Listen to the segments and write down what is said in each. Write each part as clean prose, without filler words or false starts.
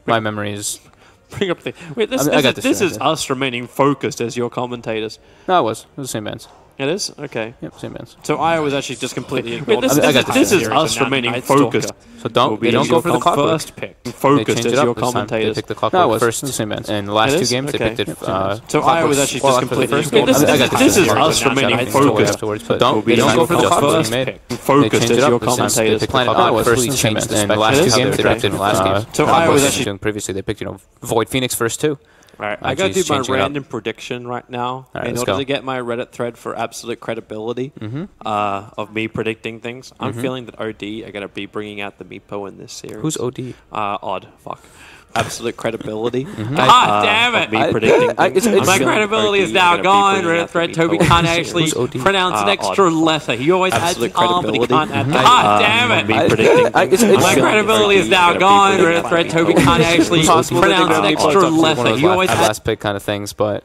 My memory is... Bring up the... Wait, this is us remaining focused as your commentators. No, it was the same bands. It is? Okay. Yep, same bands. So I was actually just completely ignored. This is us remaining focused. So they don't go for the clockwork. First pick. Focused as your commentators. They picked the clockwork first, the same bands. And the last two games, they picked it. So I was actually just completely ignored. This is us remaining focused. They don't go for the clockwork. Focused as your commentators. They picked the first, the same bands. And the last two games, they picked it in the last game. So I was actually... Previously, they picked, Void Phoenix first, too. Alright, I gotta do my random prediction right now in order to get my Reddit thread for absolute credibility of me predicting things. I'm feeling that OD are gonna be bringing out the Meepo in this series. Who's OD? Odd. Fuck. Absolute credibility. God damn it! Me predicting things. My credibility is now gone. Reddit thread Toby can't actually pronounce an extra letter. He always adds an R, but he can't add. God damn it! Me predicting My credibility is now gone. Reddit thread Toby can't actually pronounce an extra letter. He always adds. Last pick kind of things, but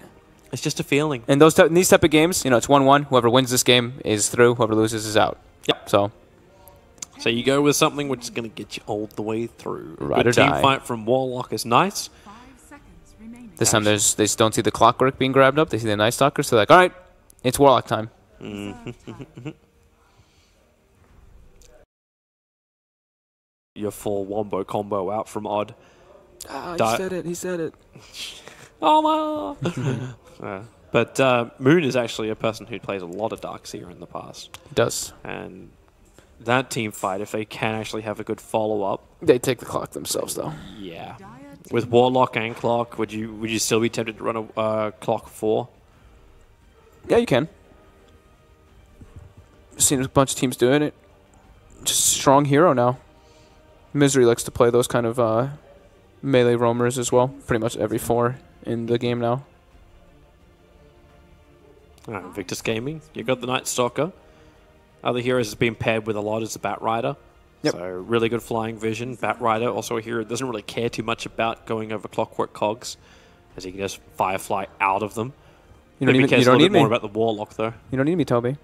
it's just a feeling. In these type of games, it's 1-1. Whoever wins this game is through. Whoever loses is out. Yep. So you go with something which is going to get you all the way through. Ride or team die. Fight from Warlock is nice. This time they don't see the clockwork being grabbed up. They see the Night Stalker, so they're like, all right, it's Warlock time. Your full wombo combo out from Odd. He said it. Oh my! But Moon is actually a person who plays a lot of Darkseer in the past. He does. And that team fight, if they can actually have a good follow-up... They take the clock themselves, though. Yeah. With Warlock and Clock, would you still be tempted to run a Clock 4? Yeah, you can. Seen a bunch of teams doing it. Just strong hero now. Misery likes to play those kind of melee roamers as well. Pretty much every 4 in the game now. Invictus Gaming, you got the Night Stalker. Other heroes has been paired with a lot as the Bat Rider. Yep. So really good flying vision. Bat Rider, also a hero that doesn't really care too much about going over clockwork cogs, as he can just firefly out of them. You don't need me. More about the Warlock though. You don't need me, Toby.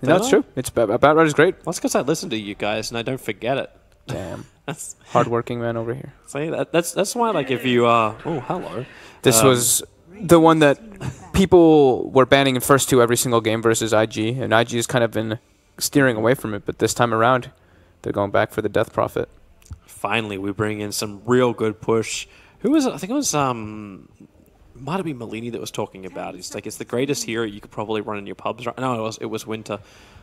That's true. Bat Rider's great. That's because I listen to you guys and I don't forget it. Damn. That's hardworking man over here. See, that's why, like, if you oh hello. This was the one that people were banning in first 2 every single game versus IG, and IG has kind of been steering away from it, but this time around, they're going back for the Death Prophet. Finally, we bring in some real good push. Who was it? I think it was might have been Malini that was talking about it. It's like it's the greatest hero you could probably run in your pubs. Right? No, it was Winter.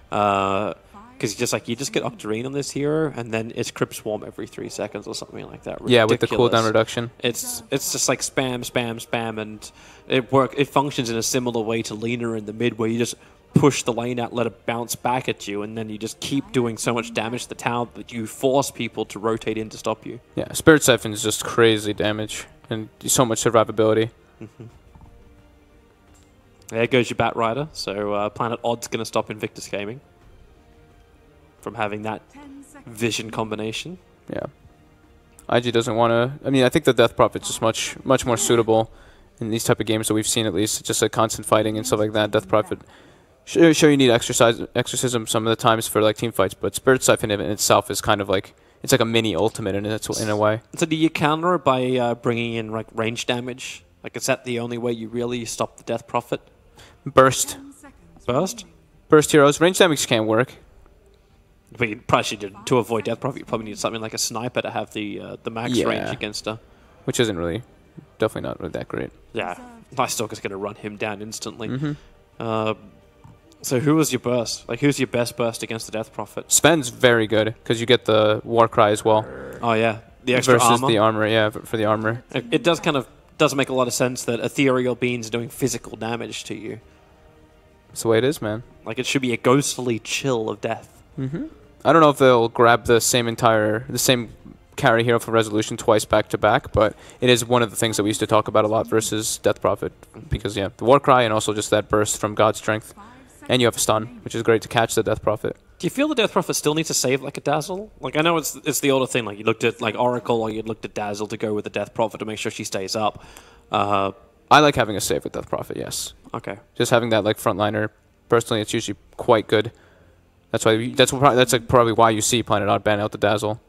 Because you just get Octarine on this hero, and then it's Crypt Swarm every 3 seconds or something like that. Ridiculous. Yeah, with the cooldown reduction. It's just like spam, spam, spam, and it functions in a similar way to Lina in the mid, where you just push the lane out, let it bounce back at you, and then you just keep doing so much damage to the tower that you force people to rotate in to stop you. Yeah, Spirit Siphon is just crazy damage, and so much survivability. There goes your Bat Rider. So Planet Odd's going to stop Invictus Gaming from having that vision combination. Yeah. IG doesn't want to... I mean, I think the Death Prophet's just much more suitable in these type of games that we've seen, at least. Just like constant fighting and stuff like that. Death Prophet... Sure, you need exorcism some of the times for like team fights, but Spirit Siphon in itself is kind of like... It's like a mini ultimate in a way. So do you counter it by bringing in like range damage? Like, is that the only way you really stop the Death Prophet? Burst. Burst? Burst heroes. Range damage can work. But you probably should, to avoid Death Prophet, you probably need something like a sniper to have the max range against her. Which isn't really... Definitely not really that great. Yeah. Night Stalker's going to run him down instantly. So who was your burst? Like, who's your best burst against the Death Prophet? Sven's very good, because you get the Warcry as well. Oh, yeah. The extra versus armor. the armor, yeah, for the armor. It does make a lot of sense that ethereal beings are doing physical damage to you. That's the way it is, man. Like, it should be a ghostly chill of death. I don't know if they'll grab the same carry hero for Resolution twice back to back, but it is one of the things that we used to talk about a lot versus Death Prophet, because yeah, the Warcry and also just that burst from God Strength, and you have a stun, which is great to catch the Death Prophet. Do you feel the Death Prophet still needs to save like a Dazzle? Like, I know it's the older thing, like you looked at like Oracle or you looked at Dazzle to go with the Death Prophet to make sure she stays up. I like having a save with Death Prophet, yes. Okay. Just having that like frontliner, personally, it's usually quite good. That's like probably why you see Planet Odd ban out the Dazzle.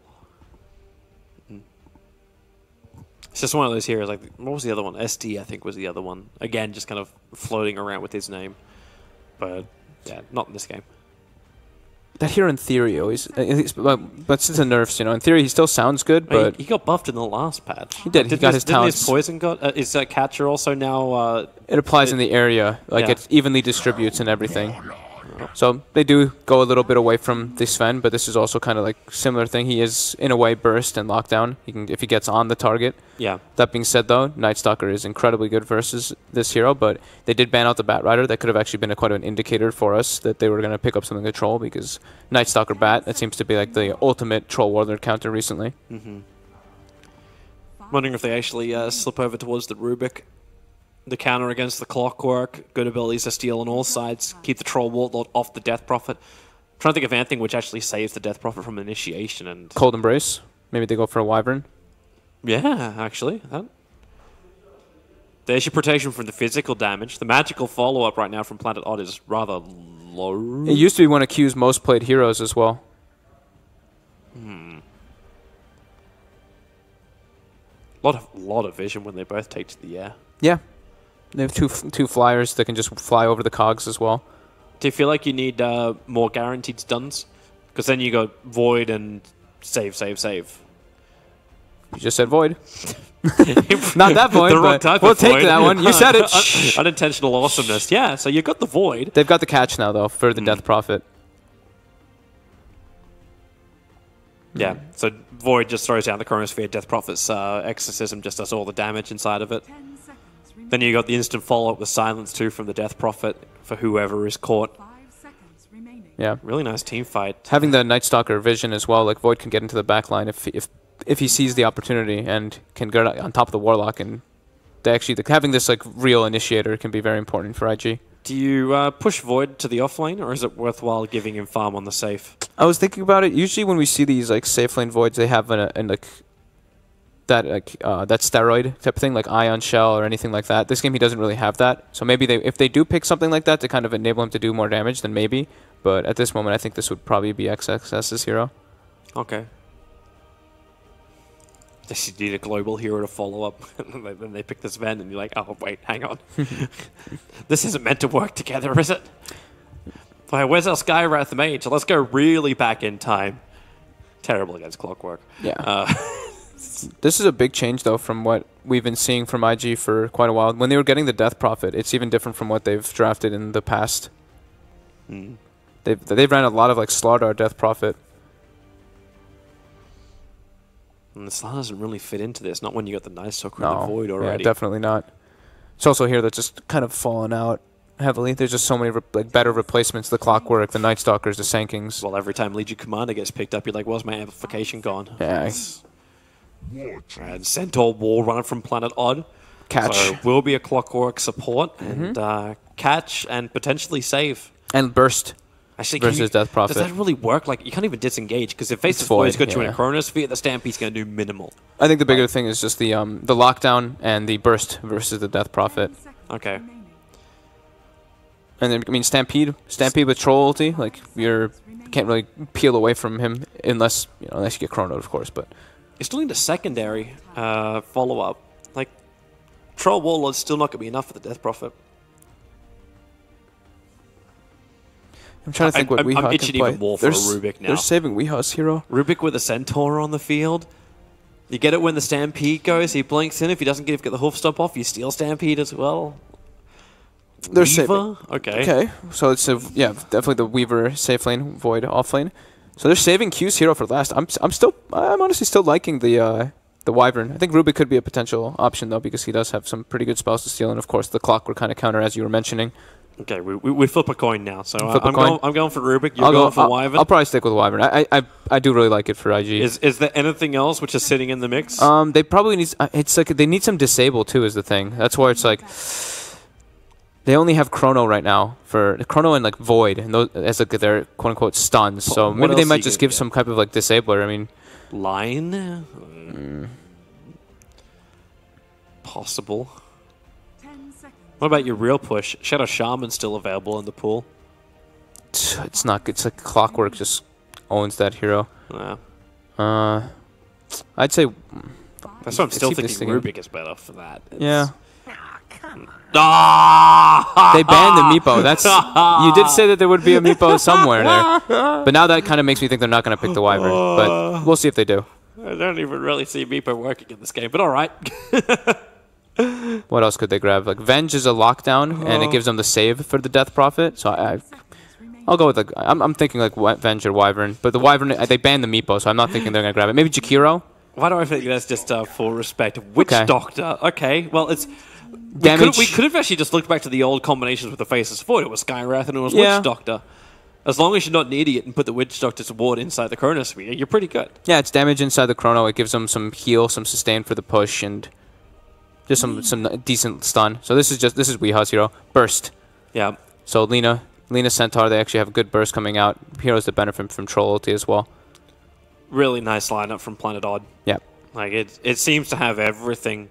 It's just one of those heroes. Like, what was the other one? SD, I think, was the other one. Again, just kind of floating around with his name. But, yeah, not in this game. That hero in theory always, but since the nerfs, you know, in theory he still sounds good, but he got buffed in the last patch. He did. He got his talents. His poison got? Is that catcher also now? It applies in the area, like it evenly distributes and everything. So they do go a little bit away from the Sven, but this is also kind of like similar thing. He is in a way burst and lockdown. He can, if he gets on the target. Yeah. That being said, though, Night Stalker is incredibly good versus this hero, but they did ban out the Bat Rider. That could have actually been quite an indicator for us that they were going to pick up something to troll, because Night Stalker Bat, that seems to be like the ultimate troll warlord counter recently. Wondering if they actually slip over towards the Rubik. The counter against the Clockwork, good abilities to steal on all sides, keep the Troll Warlord off the Death Prophet. I'm trying to think of anything which actually saves the Death Prophet from initiation. And Cold Embrace. Maybe they go for a Wyvern. Yeah, actually. There's your protection from the physical damage. The magical follow-up right now from Planet Odd is rather low. It used to be one of Q's most played heroes as well. Lot of vision when they both take to the air. Yeah. They have two flyers that can just fly over the cogs as well. Do you feel like you need more guaranteed stuns? Because then you got Void and save. You just said Void. Not that Void, but we'll take that one. You said it. Unintentional awesomeness. Yeah, so you got the Void. They've got the catch now, though, for the Death Prophet. Yeah, so Void just throws down the Chronosphere. Death Prophet's Exorcism just does all the damage inside of it. Then you got the instant follow-up with Silence too from the Death Prophet for whoever is caught. Yeah, really nice team fight. Having the Night Stalker vision as well, like Void can get into the backline if he sees the opportunity and can get on top of the Warlock, and they actually having this like real initiator can be very important for IG. Do you push Void to the off lane, or is it worthwhile giving him farm on the safe? I was thinking about it. Usually when we see these like safe lane Voids, they have that steroid type of thing, like Ion Shell or anything like that. This game he doesn't really have that. So maybe if they do pick something like that to kind of enable him to do more damage, then maybe. But at this moment, I think this would probably be XXS's hero. Okay. They need a global hero to follow up. Then they pick this Ven, and you're like, oh, wait, hang on. This isn't meant to work together, is it? Why, where's our Skywrath mage? Let's go really back in time. Terrible against Clockwork. Yeah. This is a big change, though, from what we've been seeing from IG for quite a while. When they were getting the Death Prophet, it's even different from what they've drafted in the past. They've ran a lot of like Slardar Death Prophet. And the Slardar doesn't really fit into this. Not when you got the Night Stalker and the Void already. Yeah, definitely not. It's also here that's just kind of fallen out heavily. There's just so many better replacements. The Clockwork, the Night Stalkers, the Sankings. Well, every time Legion Commander gets picked up, you're like, where's my amplification gone? Yeah. And Centaur War Runner from Planet Odd. Catch. So will be a Clockwork support and catch and potentially save. And burst. Actually, versus Death Prophet. Does that really work? Like, you can't even disengage, because if Face of Void's got you in a Chronosphere, the Stampede's going to do minimal. I think the bigger thing is just the lockdown and the burst versus the Death Prophet. Okay. And then, I mean, Stampede with Troll ulti, like, can't really peel away from him unless you get chronoed, of course, but... You still need a secondary follow-up. Like, Troll Warlord's still not going to be enough for the Death Prophet. I'm trying to think what Weehaw I'm itching even more for a Rubik now. They're saving Weehaw's hero. Rubik with a Centaur on the field. You get it when the Stampede goes. He blinks in. If he doesn't get the hoof stop off, you steal Stampede as well. They're Weaver? saving. Okay. Okay. So it's definitely the Weaver safe lane, Void off lane. So they're saving Q's hero for last. I'm honestly still liking the Wyvern. I think Rubik could be a potential option though, because he does have some pretty good spells to steal, and of course the Clockwork kind of counter as you were mentioning. Okay, we flip a coin now. So I'm going for Rubik. You're going for Wyvern. I'll probably stick with Wyvern. I do really like it for IG. Is there anything else which is sitting in the mix? They probably need. It's like they need some disable too. Is the thing. That's why it's like they only have Chrono right now for Chrono and like Void, and those as like their quote unquote stuns. So maybe they might just give some type of like disabler. I mean, Line. Possible. What about your real push? Shadow Shaman still available in the pool? It's not. It's like Clockwork just owns that hero. Yeah. I'd say That's why I'm still thinking Rubik is better for that. Yeah. Ah! They banned the Meepo. That's you did say that there would be a Meepo somewhere there, but now that kind of makes me think they're not going to pick the Wyvern. But we'll see if they do. I don't even really see Meepo working in this game, but all right. What else could they grab? Like Venge is a lockdown, and it gives them the save for the Death Prophet. So I'll go with like I'm thinking like Venge or Wyvern, but the Wyvern they banned the Meepo, so I'm not thinking they're going to grab it. Maybe Jakiro. Why do I think that's just full respect? Witch Doctor. Okay, well it's. Damage. We could have actually just looked back to the old combinations with the Faceless Void. It was Skywrath and it was Witch Doctor. As long as you're not an idiot and put the Witch Doctor's ward inside the Chronosphere, you're pretty good. Yeah, it's damage inside the Chrono. It gives them some heal, some sustain for the push, and just some decent stun. So this is Weeha's hero. Burst. Yeah. So Lina Centaur, they actually have a good burst coming out. Heroes that benefit from Troll ulti as well. Really nice lineup from Planet Odd. Yeah. Like it seems to have everything.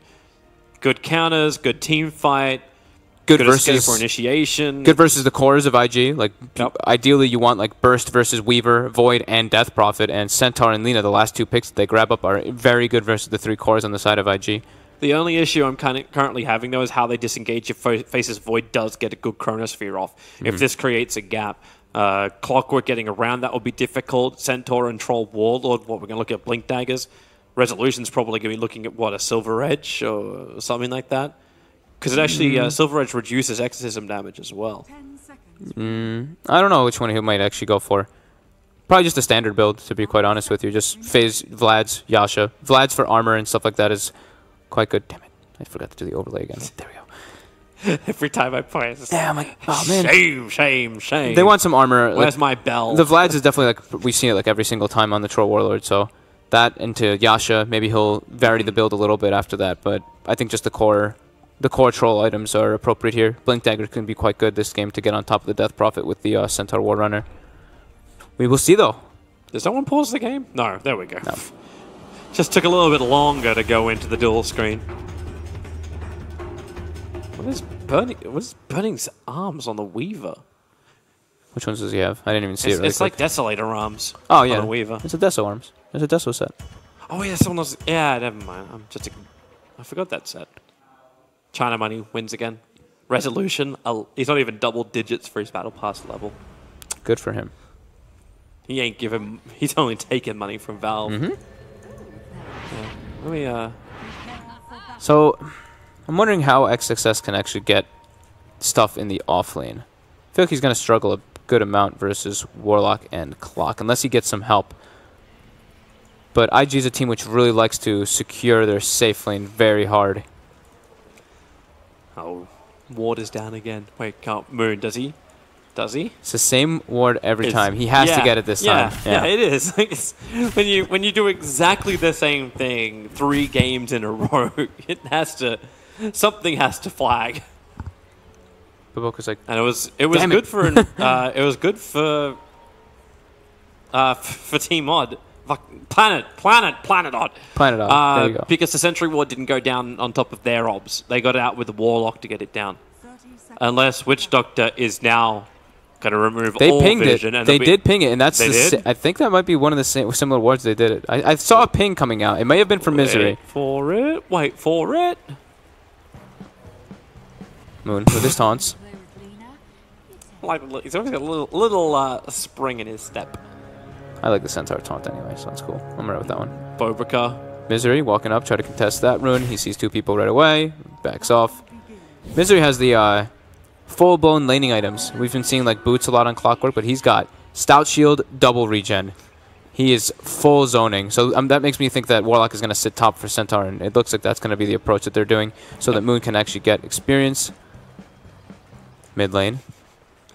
Good counters, good team fight, good escape for initiation. Good versus the cores of IG. Like ideally you want like Burst versus Weaver, Void, and Death Prophet, and Centaur and Lina, the last two picks that they grab up are very good versus the 3 cores on the side of IG. The only issue I'm currently having though is how they disengage if Faceless Void does get a good Chronosphere off. If this creates a gap. Clockwork getting around that will be difficult. Centaur and Troll Warlord, we're going to look at Blink Daggers. Resolution's probably going to be looking at, what, a Silver Edge or something like that? Because it actually, Silver Edge reduces exorcism damage as well. I don't know which one he might actually go for. Probably just a standard build, to be quite honest with you. Just phase Vlad's, Yasha. Vlad's for armor and stuff like that is quite good. Damn it. I forgot to do the overlay again. There we go. Every time I play, it's I'm like, oh man. Shame. They want some armor. Where's my bell? The Vlad's is definitely like, we've seen it like every single time on the Troll Warlord, so that into Yasha, maybe he'll vary the build a little bit after that, but I think just the core troll items are appropriate here. Blink Dagger can be quite good this game to get on top of the Death Prophet with the Centaur War Runner. We will see though. Did someone pause the game? No, there we go. No. Just took a little bit longer to go into the dual screen. What is Burning's arms on the Weaver? Which ones does he have? I didn't even see it. It's like Desolator arms. Oh yeah, on the Weaver. It's a Deso arms. It's a Deso set. Oh yeah, someone else. Yeah, never mind. I forgot that set. China Money wins again. Resolution. He's not even double digits for his Battle Pass level. Good for him. He ain't giving. He's only taking money from Valve. Yeah. Let me. So, I'm wondering how XXS can actually get stuff in the off lane. I feel like he's going to struggle a good amount versus Warlock and Clock, unless he gets some help. But IG is a team which really likes to secure their safe lane very hard. Oh, Ward is down again. Wait, can't Moon, does he? Does he? It's the same ward every time. He has to get it this time. Yeah, it is. when you do exactly the same thing 3 games in a row, something has to flag. Baboka's like, and it was good for for Team Odd. Planet Odd. There you go. Because the Sentry Ward didn't go down on top of their obs. They got out with the Warlock to get it down. Unless Witch Doctor is now going to remove all vision. They did ping it, and that's I think that might be one of the similar wards they did it. I saw a ping coming out. It may have been for Misery. Wait for it. Moon with his taunts. He's always got a little spring in his step. I like the Centaur taunt anyway, so that's cool. I'm right with that one. Bobrica. Misery walking up, try to contest that rune. He sees 2 people right away, backs off. Misery has the full-blown laning items. We've been seeing like boots a lot on Clockwork, but he's got Stout Shield, double regen. He is full zoning. So that makes me think that Warlock is going to sit top for Centaur, and it looks like that's going to be the approach that they're doing so that Moon can actually get experience. Mid lane,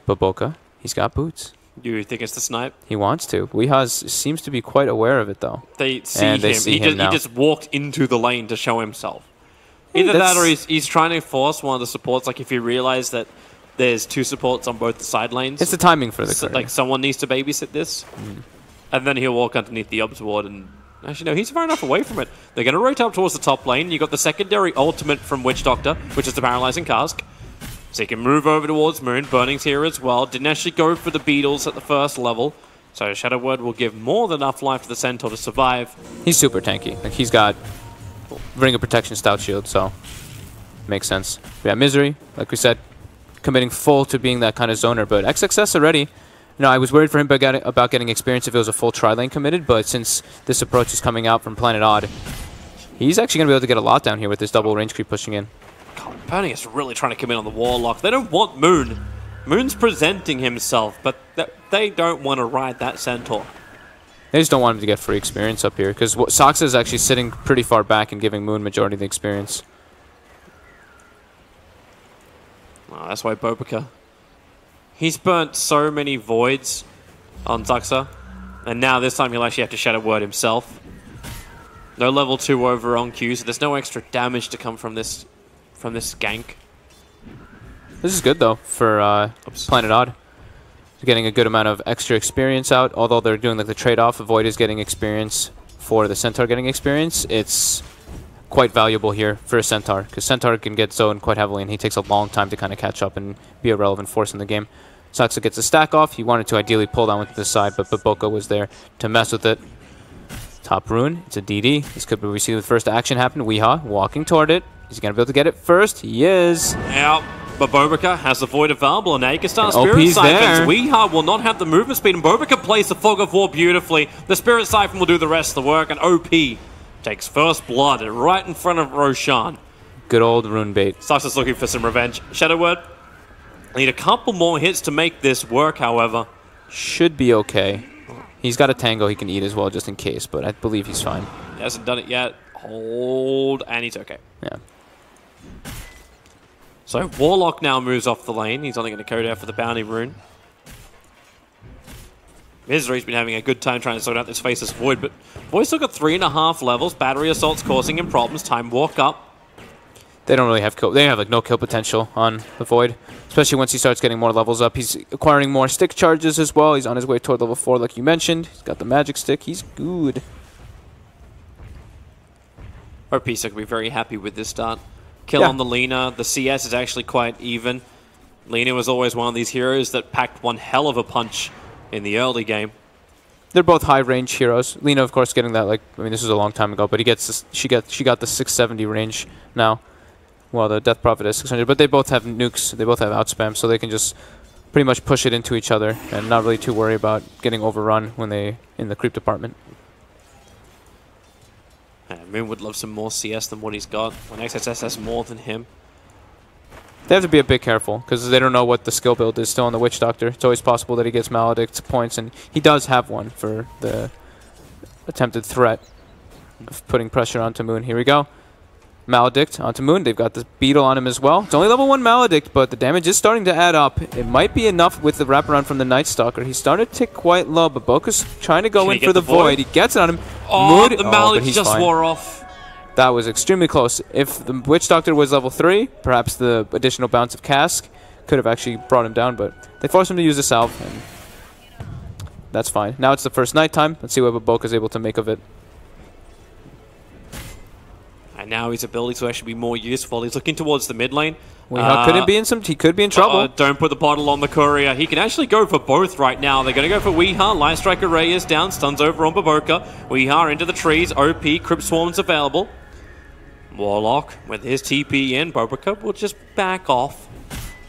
Baboka, he's got boots. You think it's the snipe? He wants to. Weehaz seems to be quite aware of it, though. They see him. He just walked into the lane to show himself. Either that or he's trying to force one of the supports. Like if you realize that there's 2 supports on both the side lanes. It's the timing for the like someone needs to babysit this. And then he'll walk underneath the obs ward and... Actually, no, he's far enough away from it. They're going to rotate up towards the top lane. You've got the secondary ultimate from Witch Doctor, which is the Paralyzing Cask. So he can move over towards Moon. Burning's here as well. Didn't actually go for the Beetles at the first level. So Shadow Word will give more than enough life to the Centaur to survive. He's super tanky. Like he's got Ring of Protection, Stout Shield, so makes sense. But yeah, Misery, like we said, committing full to being that kind of zoner, but XXS already, you know, I was worried for him about getting experience if it was a full tri-lane committed, but since this approach is coming out from Planet Odd, he's actually going to be able to get a lot down here with this double range creep pushing in. Burning is really trying to commit on the Warlock. They don't want Moon. Moon's presenting himself, but they don't want to ride that Centaur. They just don't want him to get free experience up here, because Soxa is actually sitting pretty far back and giving Moon majority of the experience. Oh, that's why Bobika. He's burnt so many voids on Zuxa, and now this time he'll actually have to Shadow Word himself. No level 2 over on Q, so there's no extra damage to come from this gank. This is good though for Planet Odd. Getting a good amount of extra experience out, although they're doing like the trade-off. Void is getting experience for the Centaur getting experience. It's quite valuable here for a Centaur, because Centaur can get zoned quite heavily, and he takes a long time to kind of catch up and be a relevant force in the game. Soxa gets a stack off. He wanted to ideally pull down with the side, but Baboko was there to mess with it. Top rune, it's a DD. This could be we see the first action happen. Weehaw walking toward it. He's going to be able to get it first. He is. Now, but Bobika has the Void available, and now he can start Spirit Siphons. Weehaw will not have the movement speed, and Bobika plays the Fog of War beautifully. The Spirit Siphon will do the rest of the work, and OP takes first blood right in front of Roshan. Good old rune bait. Soxa's looking for some revenge. Shadow Word. Need a couple more hits to make this work, however. Should be okay. He's got a Tango he can eat as well, just in case, but I believe he's fine. He hasn't done it yet. Hold, and he's okay. Yeah. So, Warlock now moves off the lane. He's only going to code out for the Bounty Rune. Misery's been having a good time trying to sort out this Faceless Void, but Void's still got 3.5 levels. Battery Assault's causing him problems. Time Walk up. They don't really have kill. They have like no kill potential on the Void, especially once he starts getting more levels up. He's acquiring more stick charges as well. He's on his way toward level 4, like you mentioned. He's got the magic stick. He's good. OP's going to be very happy with this start. Kill on the Lina. The CS is actually quite even. Lina was always one of these heroes that packed one hell of a punch in the early game. They're both high range heroes. Lina, of course, getting that, like, I mean, this was a long time ago, but he gets this, she got the 670 range now. Well, the Death Prophet has 600, but they both have nukes. They both have outspam, so they can just pretty much push it into each other and not really too worry about getting overrun when they in the creep department. Moon would love some more CS than what he's got. When XSS has more than him. They have to be a bit careful, because they don't know what the skill build is still on the Witch Doctor. It's always possible that he gets Maledict points, and he does have one for the attempted threat of putting pressure onto Moon. Here we go. Maledict onto Moon. They've got the Beetle on him as well. It's only level 1 Maledict, but the damage is starting to add up. It might be enough with the wraparound from the Night Stalker. He started to tick quite low, but Boka's trying to go in for the Void. He gets it on him. Oh, the Maledict just wore off. That was extremely close. If the Witch Doctor was level 3, perhaps the additional bounce of Cask could have actually brought him down, but they forced him to use the salve, and that's fine. Now it's the first nighttime. Let's see what Boka's able to make of it. And now his ability to actually be more useful. He's looking towards the mid lane. He could be in trouble. Don't put the bottle on the courier. He can actually go for both right now. They're going to go for Weehaw. Light Striker Ray is down. Stuns over on Baboka. Weehaw into the trees. OP. Crypt Swarm's available. Warlock with his TP in. Baboka will just back off.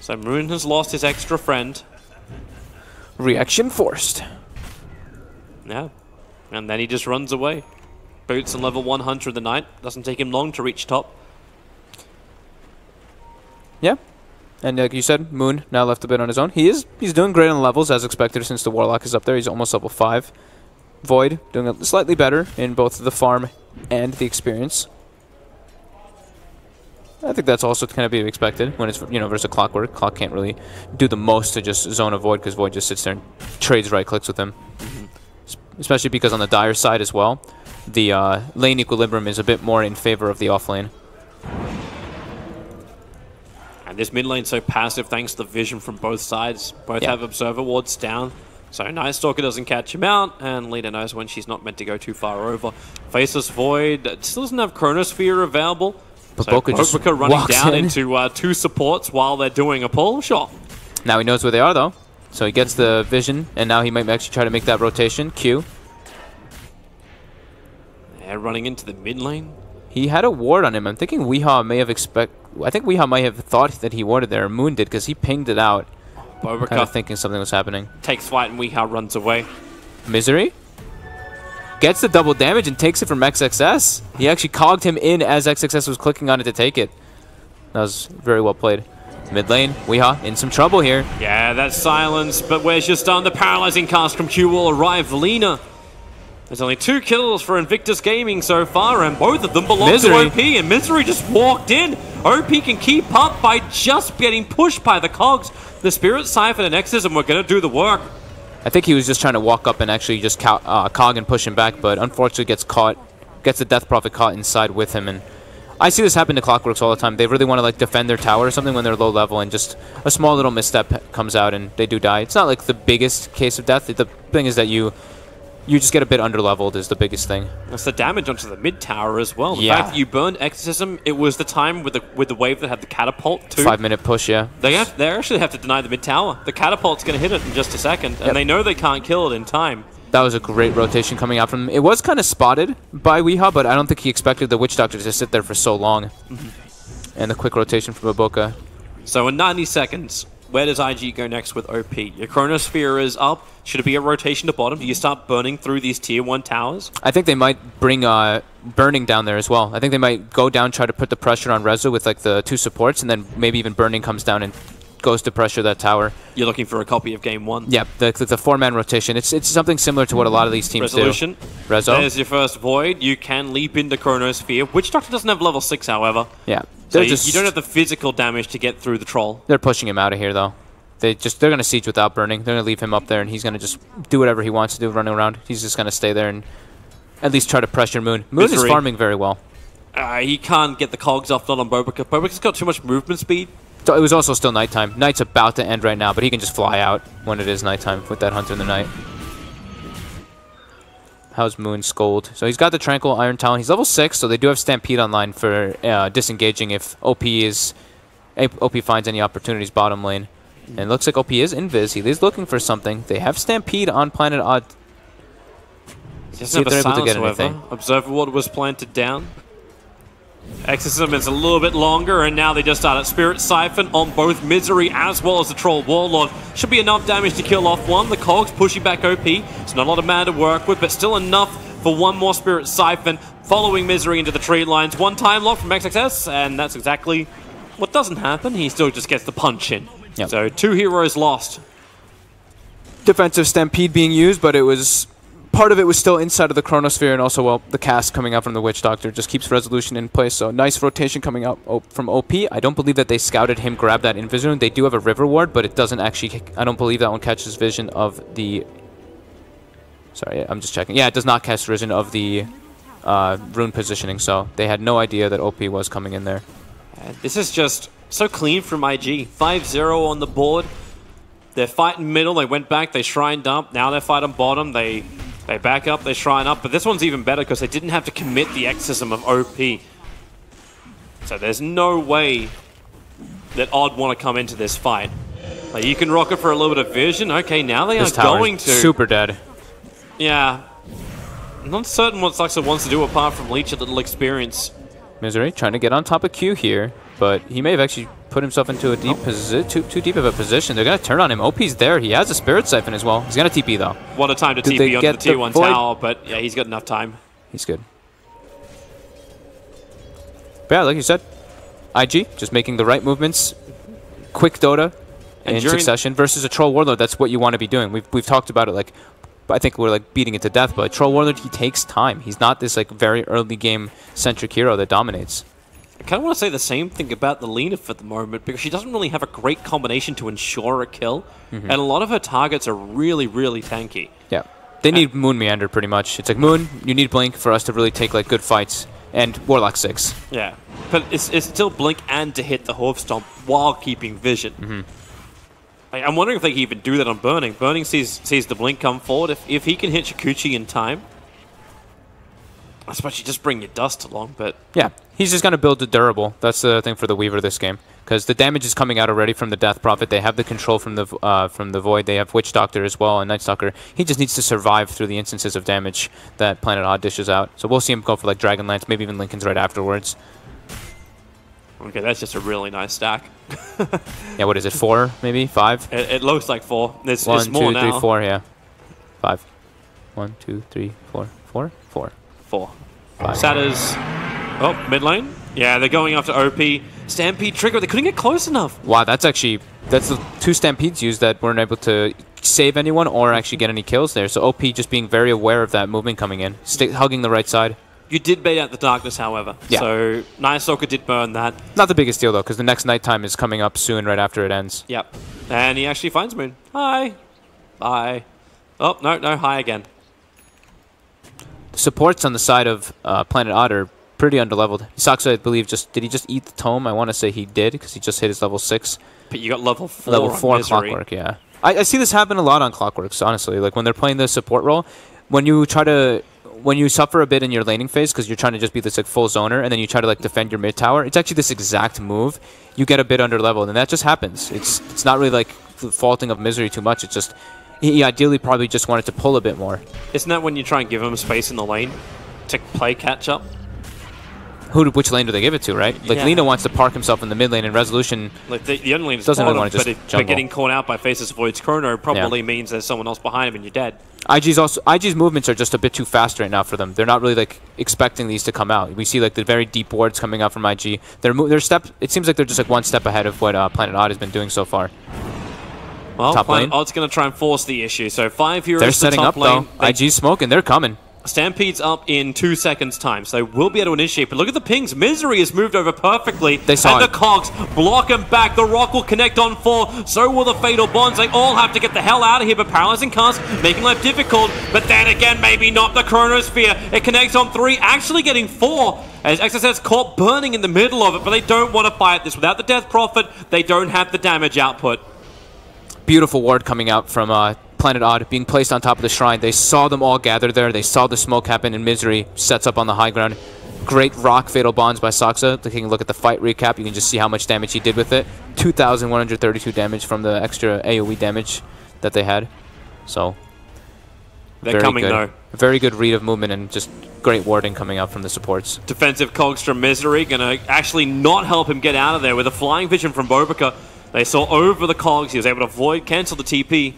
So Moon has lost his extra friend. Reaction forced. Yeah. And then he just runs away. Boots on level 100 the night. Doesn't take him long to reach top. Yeah. And like you said, Moon now left a bit on his own. He's doing great on the levels as expected since the Warlock is up there. He's almost level 5. Void doing slightly better in both the farm and the experience. I think that's also kind of be expected when it's, you know, versus Clockwork. Clock can't really do the most to just zone a Void because Void just sits there and trades right clicks with him. Especially because on the Dire side as well, the lane equilibrium is a bit more in favor of the off lane. And this mid lane's so passive thanks to the vision from both sides. Both have Observer Wards down. So Night Stalker doesn't catch him out, and Lita knows when she's not meant to go too far over. Faceless Void still doesn't have Chronosphere available. So Bobika running down into 2 supports while they're doing a pull shot. Now he knows where they are though. So he gets the vision, and now he might actually try to make that rotation. Q. They're running into the mid lane. He had a ward on him. I'm thinking Weehaw may have I think Weehaw might have thought that he warded there. Moon did because he pinged it out. Bobica Kind of thinking something was happening. takes flight and Weehaw runs away. Misery gets the double damage and takes it from XXS. He actually cogged him in as XXS was clicking on it to take it. That was very well played. Mid lane, Weehaw in some trouble here. Yeah, that's silence, but where's your stun? The paralyzing cast from Q will arrive. Lina. There's only 2 kills for Invictus Gaming so far, and both of them belong to OP, and Misery just walked in. OP can keep up by just getting pushed by the cogs. The Spirit Siphon and Exorcism were going to do the work. I think he was just trying to walk up and actually just cog and push him back, but unfortunately gets the Death Prophet caught inside with him. And I see this happen to Clockworks all the time. They really want to like defend their tower or something when they're low level, and just a small little misstep comes out and they do die. It's not like the biggest case of death. The thing is that you just get a bit under-leveled is the biggest thing. That's the damage onto the mid tower as well. The Yeah. fact that you burned Exorcism, it was the time with the wave that had the catapult too. 5-minute push, yeah. They actually have to deny the mid tower. The catapult's going to hit it in just a second, and they know they can't kill it in time. That was a great rotation coming out from him. It was kind of spotted by Weehaw, but I don't think he expected the Witch Doctor to sit there for so long. And the quick rotation from Iboka. So in 90 seconds, where does IG go next with OP? Your Chronosphere is up. Should it be a rotation to bottom? Do you start burning through these tier 1 towers? I think they might bring Burning down there as well. I think they might go down, try to put the pressure on Rezo with like the 2 supports, and then maybe even Burning comes down and goes to pressure that tower. You're looking for a copy of Game 1. Yeah, the 4-man rotation. It's something similar to what a lot of these teams Resolution. do. Rezo. There's your first Void. You can leap into Chronosphere. Witch Doctor doesn't have level 6, however. Yeah. So They're you don't have the physical damage to get through the troll. They're pushing him out of here, though. They're going to siege without Burning. They're going to leave him up there, and he's going to just do whatever he wants to do running around. He's just going to stay there and at least try to pressure Moon. Moon is farming very well. He can't get the cogs off, not on Bobica. Bobica's got too much movement speed. So it was also still nighttime. Night's about to end right now, but he can just fly out when it is nighttime with that Hunter in the night. How's Moon Scold? So he's got the Tranquil Iron Talon. He's level 6, so they do have Stampede online for disengaging if OP finds any opportunities bottom lane. And it looks like OP is invis. He is looking for something. They have Stampede on Planet Odd. He doesn't have a silence, however. Observer Ward was planted down. Exorcism is a little bit longer, and now they just started Spirit Siphon on both Misery as well as the Troll Warlord. Should be enough damage to kill off one. The Cogs pushing back OP. It's not a lot of mana to work with, but still enough for one more Spirit Siphon, following Misery into the tree lines. One time lock from XXS, and that's exactly what doesn't happen. He still just gets the punch in. Yep. So 2 heroes lost. Defensive Stampede being used, but it was... Part of it was still inside of the Chronosphere, and also, well, the cast coming out from the Witch Doctor just keeps Resolution in place. So nice rotation coming out from OP. I don't believe that they scouted him grab that Invis. They do have a River Ward, but it doesn't actually... I don't believe that one catches vision of the... Sorry, I'm just checking. Yeah, it does not catch vision of the rune positioning, so they had no idea that OP was coming in there. This is just so clean from IG. 5-0 on the board. They're fighting middle. They went back. They shrined up. Now they're fighting bottom. They back up. They shrine up. But this one's even better because they didn't have to commit the exorcism of OP. So there's no way that Odd want to come into this fight. Like, you can rock it for a little bit of vision. Okay, now they are going to... super dead. Yeah. I'm not certain what Sluxer wants to do apart from leech a little experience. Misery trying to get on top of Q here, but he may have actually put himself into a deep too deep of a position. They're going to turn on him. OP's there. He has a Spirit Siphon as well. He's going to TP, though. What a time to TP onto the tier 1 tower, but yeah, he's got enough time. He's good. But yeah, like you said, IG just making the right movements, quick Dota in succession versus a Troll Warlord. That's what you want to be doing. We've talked about it, like, I think we're like beating it to death, but Troll Warlord, he takes time. He's not this like very early game centric hero that dominates. I kind of want to say the same thing about the Lina for the moment, because she doesn't really have a great combination to ensure a kill, and a lot of her targets are really, really tanky. Yeah, they need Moon Meander pretty much. It's like, Moon, you need Blink for us to really take like good fights, and Warlock 6. Yeah, but it's still Blink and to hit the Hoof Stomp while keeping vision. I'm wondering if they can even do that on Burning. Burning sees the Blink come forward. If he can hit Shikuchi in time, I suppose you just bring your Dust along, but... Yeah, He's just going to build the durable. That's the thing for the Weaver this game. Because the damage is coming out already from the Death Prophet. They have the control from the Void. They have Witch Doctor as well and Night Stalker. He just needs to survive through the instances of damage that Planet Odd dishes out. So we'll see him go for like Dragonlance, maybe even Lincoln's right afterwards. Okay, that's just a really nice stack. Yeah, what is it, 4 maybe? 5? It looks like 4. It's 1, more 2, now. 3, 4, yeah. 5. 1, 2, 3, 4. 4? 4. 4. 5. Satyrs. Oh, mid lane. Yeah, they're going after OP. Stampede trigger. They couldn't get close enough. Wow, that's the 2 Stampedes used that weren't able to save anyone or actually get any kills there. So OP just being very aware of that movement coming in. Hugging the right side. You did bait out the darkness, however. Yeah. So Night Stalker did burn that. Not the biggest deal, though, because the next nighttime is coming up soon right after it ends. Yep. And he actually finds Moon. Hi. Bye. Oh, no, hi again. The supports on the side of Planet Odd are pretty underleveled. Saksa, I believe, did he just eat the tome? I want to say he did, because he just hit his level 6. But you got level 4 Level 4 Misery. Clockwork, yeah. I see this happen a lot on Clockworks, honestly. Like, when they're playing the support role, when you suffer a bit in your laning phase, because you're trying to just be this like full zoner, and then you try to like defend your mid tower, it's actually this exact move. You get a bit underleveled, and that just happens. It's not really like the faulting of Misery too much. It's just, he ideally probably just wanted to pull a bit more. Isn't that when you try and give him space in the lane to play catch up? Which lane do they give it to, right? Like, Yeah. Lina wants to park himself in the mid lane, and Resolution Like the only lane is doesn't really bottom, want to just but jungle. getting caught out by Faceless Void's Chrono probably means there's someone else behind him and you're dead. IG's movements are just a bit too fast right now for them. They're not really like expecting these to come out. We see like the very deep wards coming out from IG. Their step. It seems like they're just like one step ahead of what Planet Odd has been doing so far. Well, Top Planet lane. Odd's going to try and force the issue. So 5 heroes They're to setting top up lane. though. IG's smoking. They're coming. Stampede's up in 2 seconds time, so they will be able to initiate. But look at the pings. Misery has moved over perfectly. They saw and it. the cogs block him back. The rock will connect on 4. So will the fatal bonds. They all have to get the hell out of here. But paralyzing cast making life difficult. But then again, maybe not the chronosphere. It connects on 3, actually getting 4. As XSS caught burning in the middle of it. But they don't want to fight this. Without the Death Prophet, they don't have the damage output. Beautiful ward coming out from Planet Odd being placed on top of the shrine. They saw them all gather there. They saw the smoke happen, and Misery sets up on the high ground. Great rock fatal bonds by Saksa. Taking a look at the fight recap, you can just see how much damage he did with it. 2,132 damage from the extra AoE damage that they had. So They're coming good. though. Very good read of movement and just great warding coming out from the supports. Defensive cogs from Misery gonna actually not help him get out of there with a flying vision from Bobica. They saw over the cogs. He was able to avoid, cancel the TP.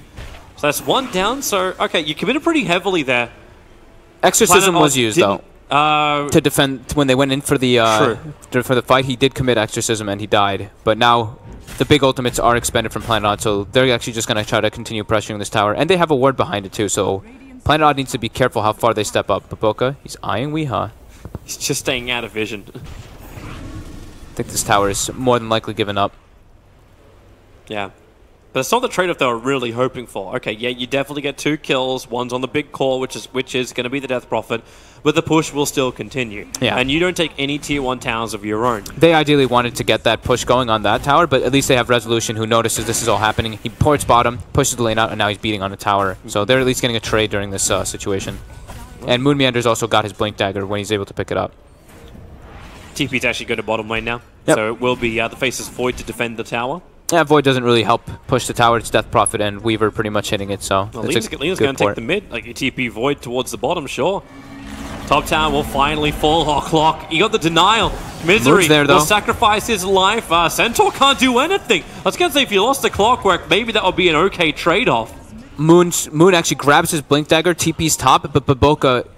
So that's 1 down. So, okay, you committed pretty heavily there. Exorcism was used, though. To defend when they went in for the fight. He did commit exorcism and he died. But now the big ultimates are expended from Planet Odd, so they're actually just going to try to continue pressuring this tower. And they have a ward behind it too, so Planet Odd needs to be careful how far they step up. But Boca, he's eyeing Weehaw. He's just staying out of vision. I think this tower is more than likely given up. Yeah. But it's not the trade-off they were really hoping for. Okay, yeah, you definitely get 2 kills. One's on the big core, which is going to be the Death Prophet, but the push will still continue. Yeah. And you don't take any Tier 1 towers of your own. They ideally wanted to get that push going on that tower, but at least they have Resolution who notices this is all happening. He ports bottom, pushes the lane out, and now he's beating on the tower. So they're at least getting a trade during this situation. And Moon Meander's also got his Blink Dagger when he's able to pick it up. TP's actually go to bottom lane now. Yep. So it will be the Faceless Void to defend the tower. Yeah, Void doesn't really help push the tower. It's Death Prophet and Weaver pretty much hitting it, so Well, it's Lena's going to take the mid. Like, you TP Void towards the bottom, sure. Top tower will finally fall. Oh, Clock. He got the denial. Misery there, though. will sacrifice his life. Centaur can't do anything. I was going to say, if you lost the Clockwork, maybe that would be an okay trade-off. Moon actually grabs his Blink Dagger, TP's top, but Baboka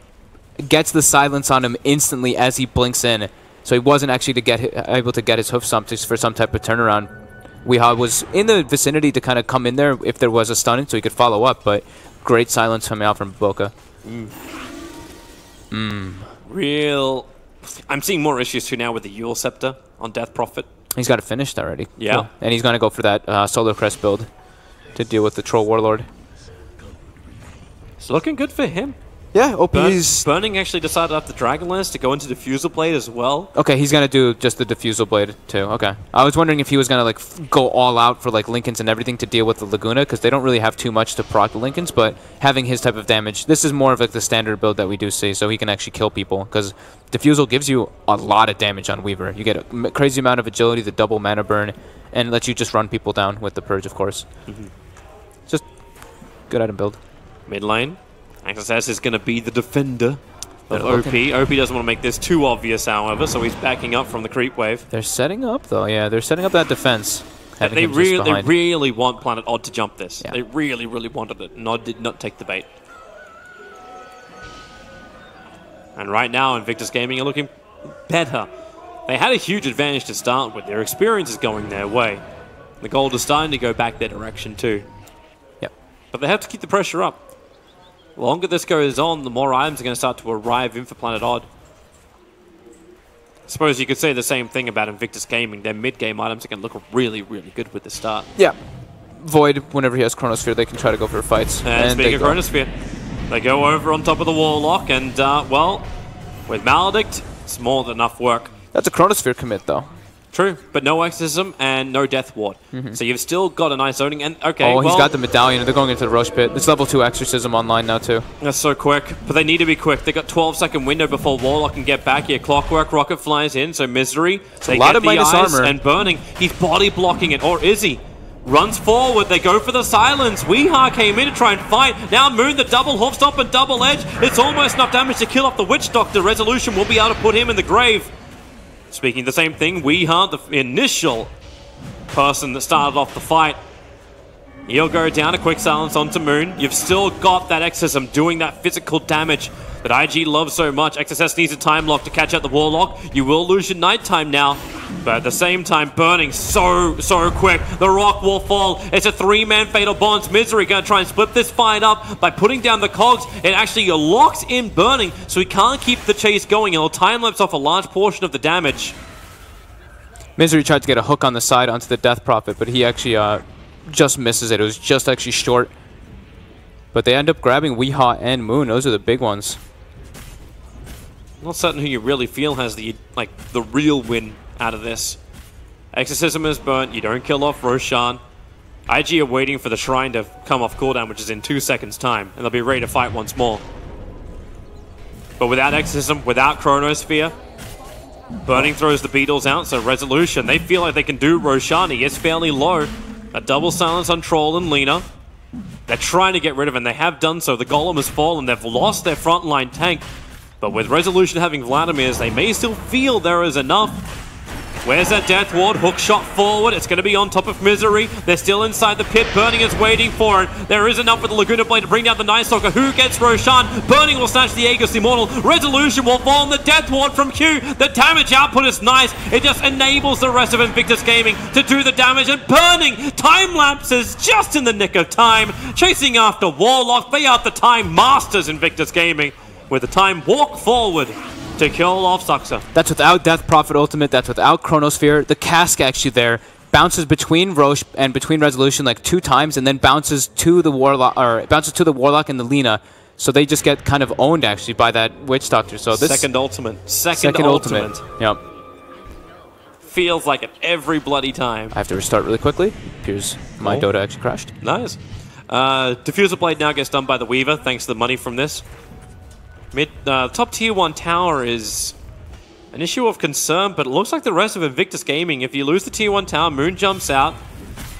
gets the silence on him instantly as he blinks in. So he wasn't actually able to get his hoof stomp for some type of turnaround. Weehaw was in the vicinity to kind of come in there if there was a stun, so he could follow up, but great silence coming out from Boca. Real... I'm seeing more issues too now with the Yule Scepter on Death Prophet. He's got it finished already. Yeah. Cool. And he's going to go for that Solar Crest build to deal with the Troll Warlord. It's looking good for him. Yeah, OP's... Burning actually decided after Dragonlance to go into Diffusal Blade as well. Okay, he's going to do just the Diffusal Blade too. Okay. I was wondering if he was going to like go all out for like Linken's and everything to deal with the Laguna, because they don't really have too much to proc the Linken's, but having his type of damage, this is more of like the standard build that we do see, so he can actually kill people, because Diffusal gives you a lot of damage on Weaver. You get a crazy amount of agility, the double mana burn, and lets you just run people down with the Purge, of course. Just good item build. Mid lane. XSS is going to be the defender of OP. OP doesn't want to make this too obvious, however, so he's backing up from the creep wave. They're setting up, though. Yeah, they're setting up that defense. They really want Planet Odd to jump this. Yeah. They really, really wanted it. Odd did not take the bait. And right now, Invictus Gaming are looking better. They had a huge advantage to start with. Their experience is going their way. The gold is starting to go back their direction too. Yep. But they have to keep the pressure up. The longer this goes on, the more items are going to start to arrive in for Planet Odd. I suppose you could say the same thing about Invictus Gaming. Their mid-game items are going to look really, really good with the start. Yeah. Void, whenever he has Chronosphere, they can try to go for fights. And speaking of Chronosphere, they go over on top of the Warlock, and, well, with Maledict, it's more than enough work. That's a Chronosphere commit, though. True, but no Exorcism and no Death Ward. So you've still got a nice zoning, and okay, he's got the Medallion, they're going into the Roche Pit. It's level 2 Exorcism online now, too. That's so quick, but they need to be quick. They got 12-second window before Warlock can get back here. Clockwork Rocket flies in, so Misery. They a lot get of the minus eyes armor. And Burning. He's body blocking it, or is he? Runs forward, they go for the silence. Weeha came in to try and fight. Now Moon, the double hoof stop and double edge. It's almost enough damage to kill off the Witch Doctor. Resolution will be able to put him in the grave. Speaking the same thing, Weeha, the initial person that started off the fight, he'll go down, a quick silence onto Moon. You've still got that Exorcism doing that physical damage that IG loves so much. XSS needs a time lock to catch out the Warlock. You will lose your nighttime now, but at the same time, Burning so quick. The rock will fall. It's a 3-man Fatal Bonds. Misery going to try and split this fight up by putting down the cogs. It actually locks in Burning, so he can't keep the chase going. It'll time-lapse off a large portion of the damage. Misery tried to get a hook on the side onto the Death Prophet, but he actually just misses it. It was just actually short. But they end up grabbing Weeha and Moon. Those are the big ones. Not certain who you really feel has the real win out of this. Exorcism is burnt. You don't kill off Roshan. IG are waiting for the Shrine to come off cooldown, which is in 2 seconds' time, and they'll be ready to fight once more. But without Exorcism, without Chronosphere, Burning throws the Beatles out, so Resolution, they feel like they can do Roshan. He is fairly low. A double silence on Troll and Lina. They're trying to get rid of him. They have done so. The Golem has fallen. They've lost their frontline tank. But with Resolution having Vladimir's, they may still feel there is enough. Where's that Death Ward? Hook shot forward. It's going to be on top of Misery. They're still inside the pit. Burning is waiting for it. There is enough with the Laguna Blade to bring down the Night Stalker. Who gets Roshan? Burning will snatch the Aegis Immortal. Resolution will fall on the Death Ward from Q. The damage output is nice. It just enables the rest of Invictus Gaming to do the damage. And Burning time lapses just in the nick of time. Chasing after Warlock. They are the time masters, Invictus Gaming, with the time walk forward to kill off Suxa. That's without Death Prophet Ultimate. That's without Chronosphere. The cask actually there bounces between Roche and between Resolution like 2 times, and then bounces to the Warlock and the Lina. So they just get kind of owned actually by that Witch Doctor. So this second ultimate. Second ultimate. Yep. Feels like it every bloody time. I have to restart really quickly. Appears my Dota actually crashed. Nice. Diffuser Blade now gets done by the Weaver thanks to the money from this. Top tier 1 tower is an issue of concern, but it looks like the rest of Invictus Gaming, if you lose the tier 1 tower, Moon jumps out.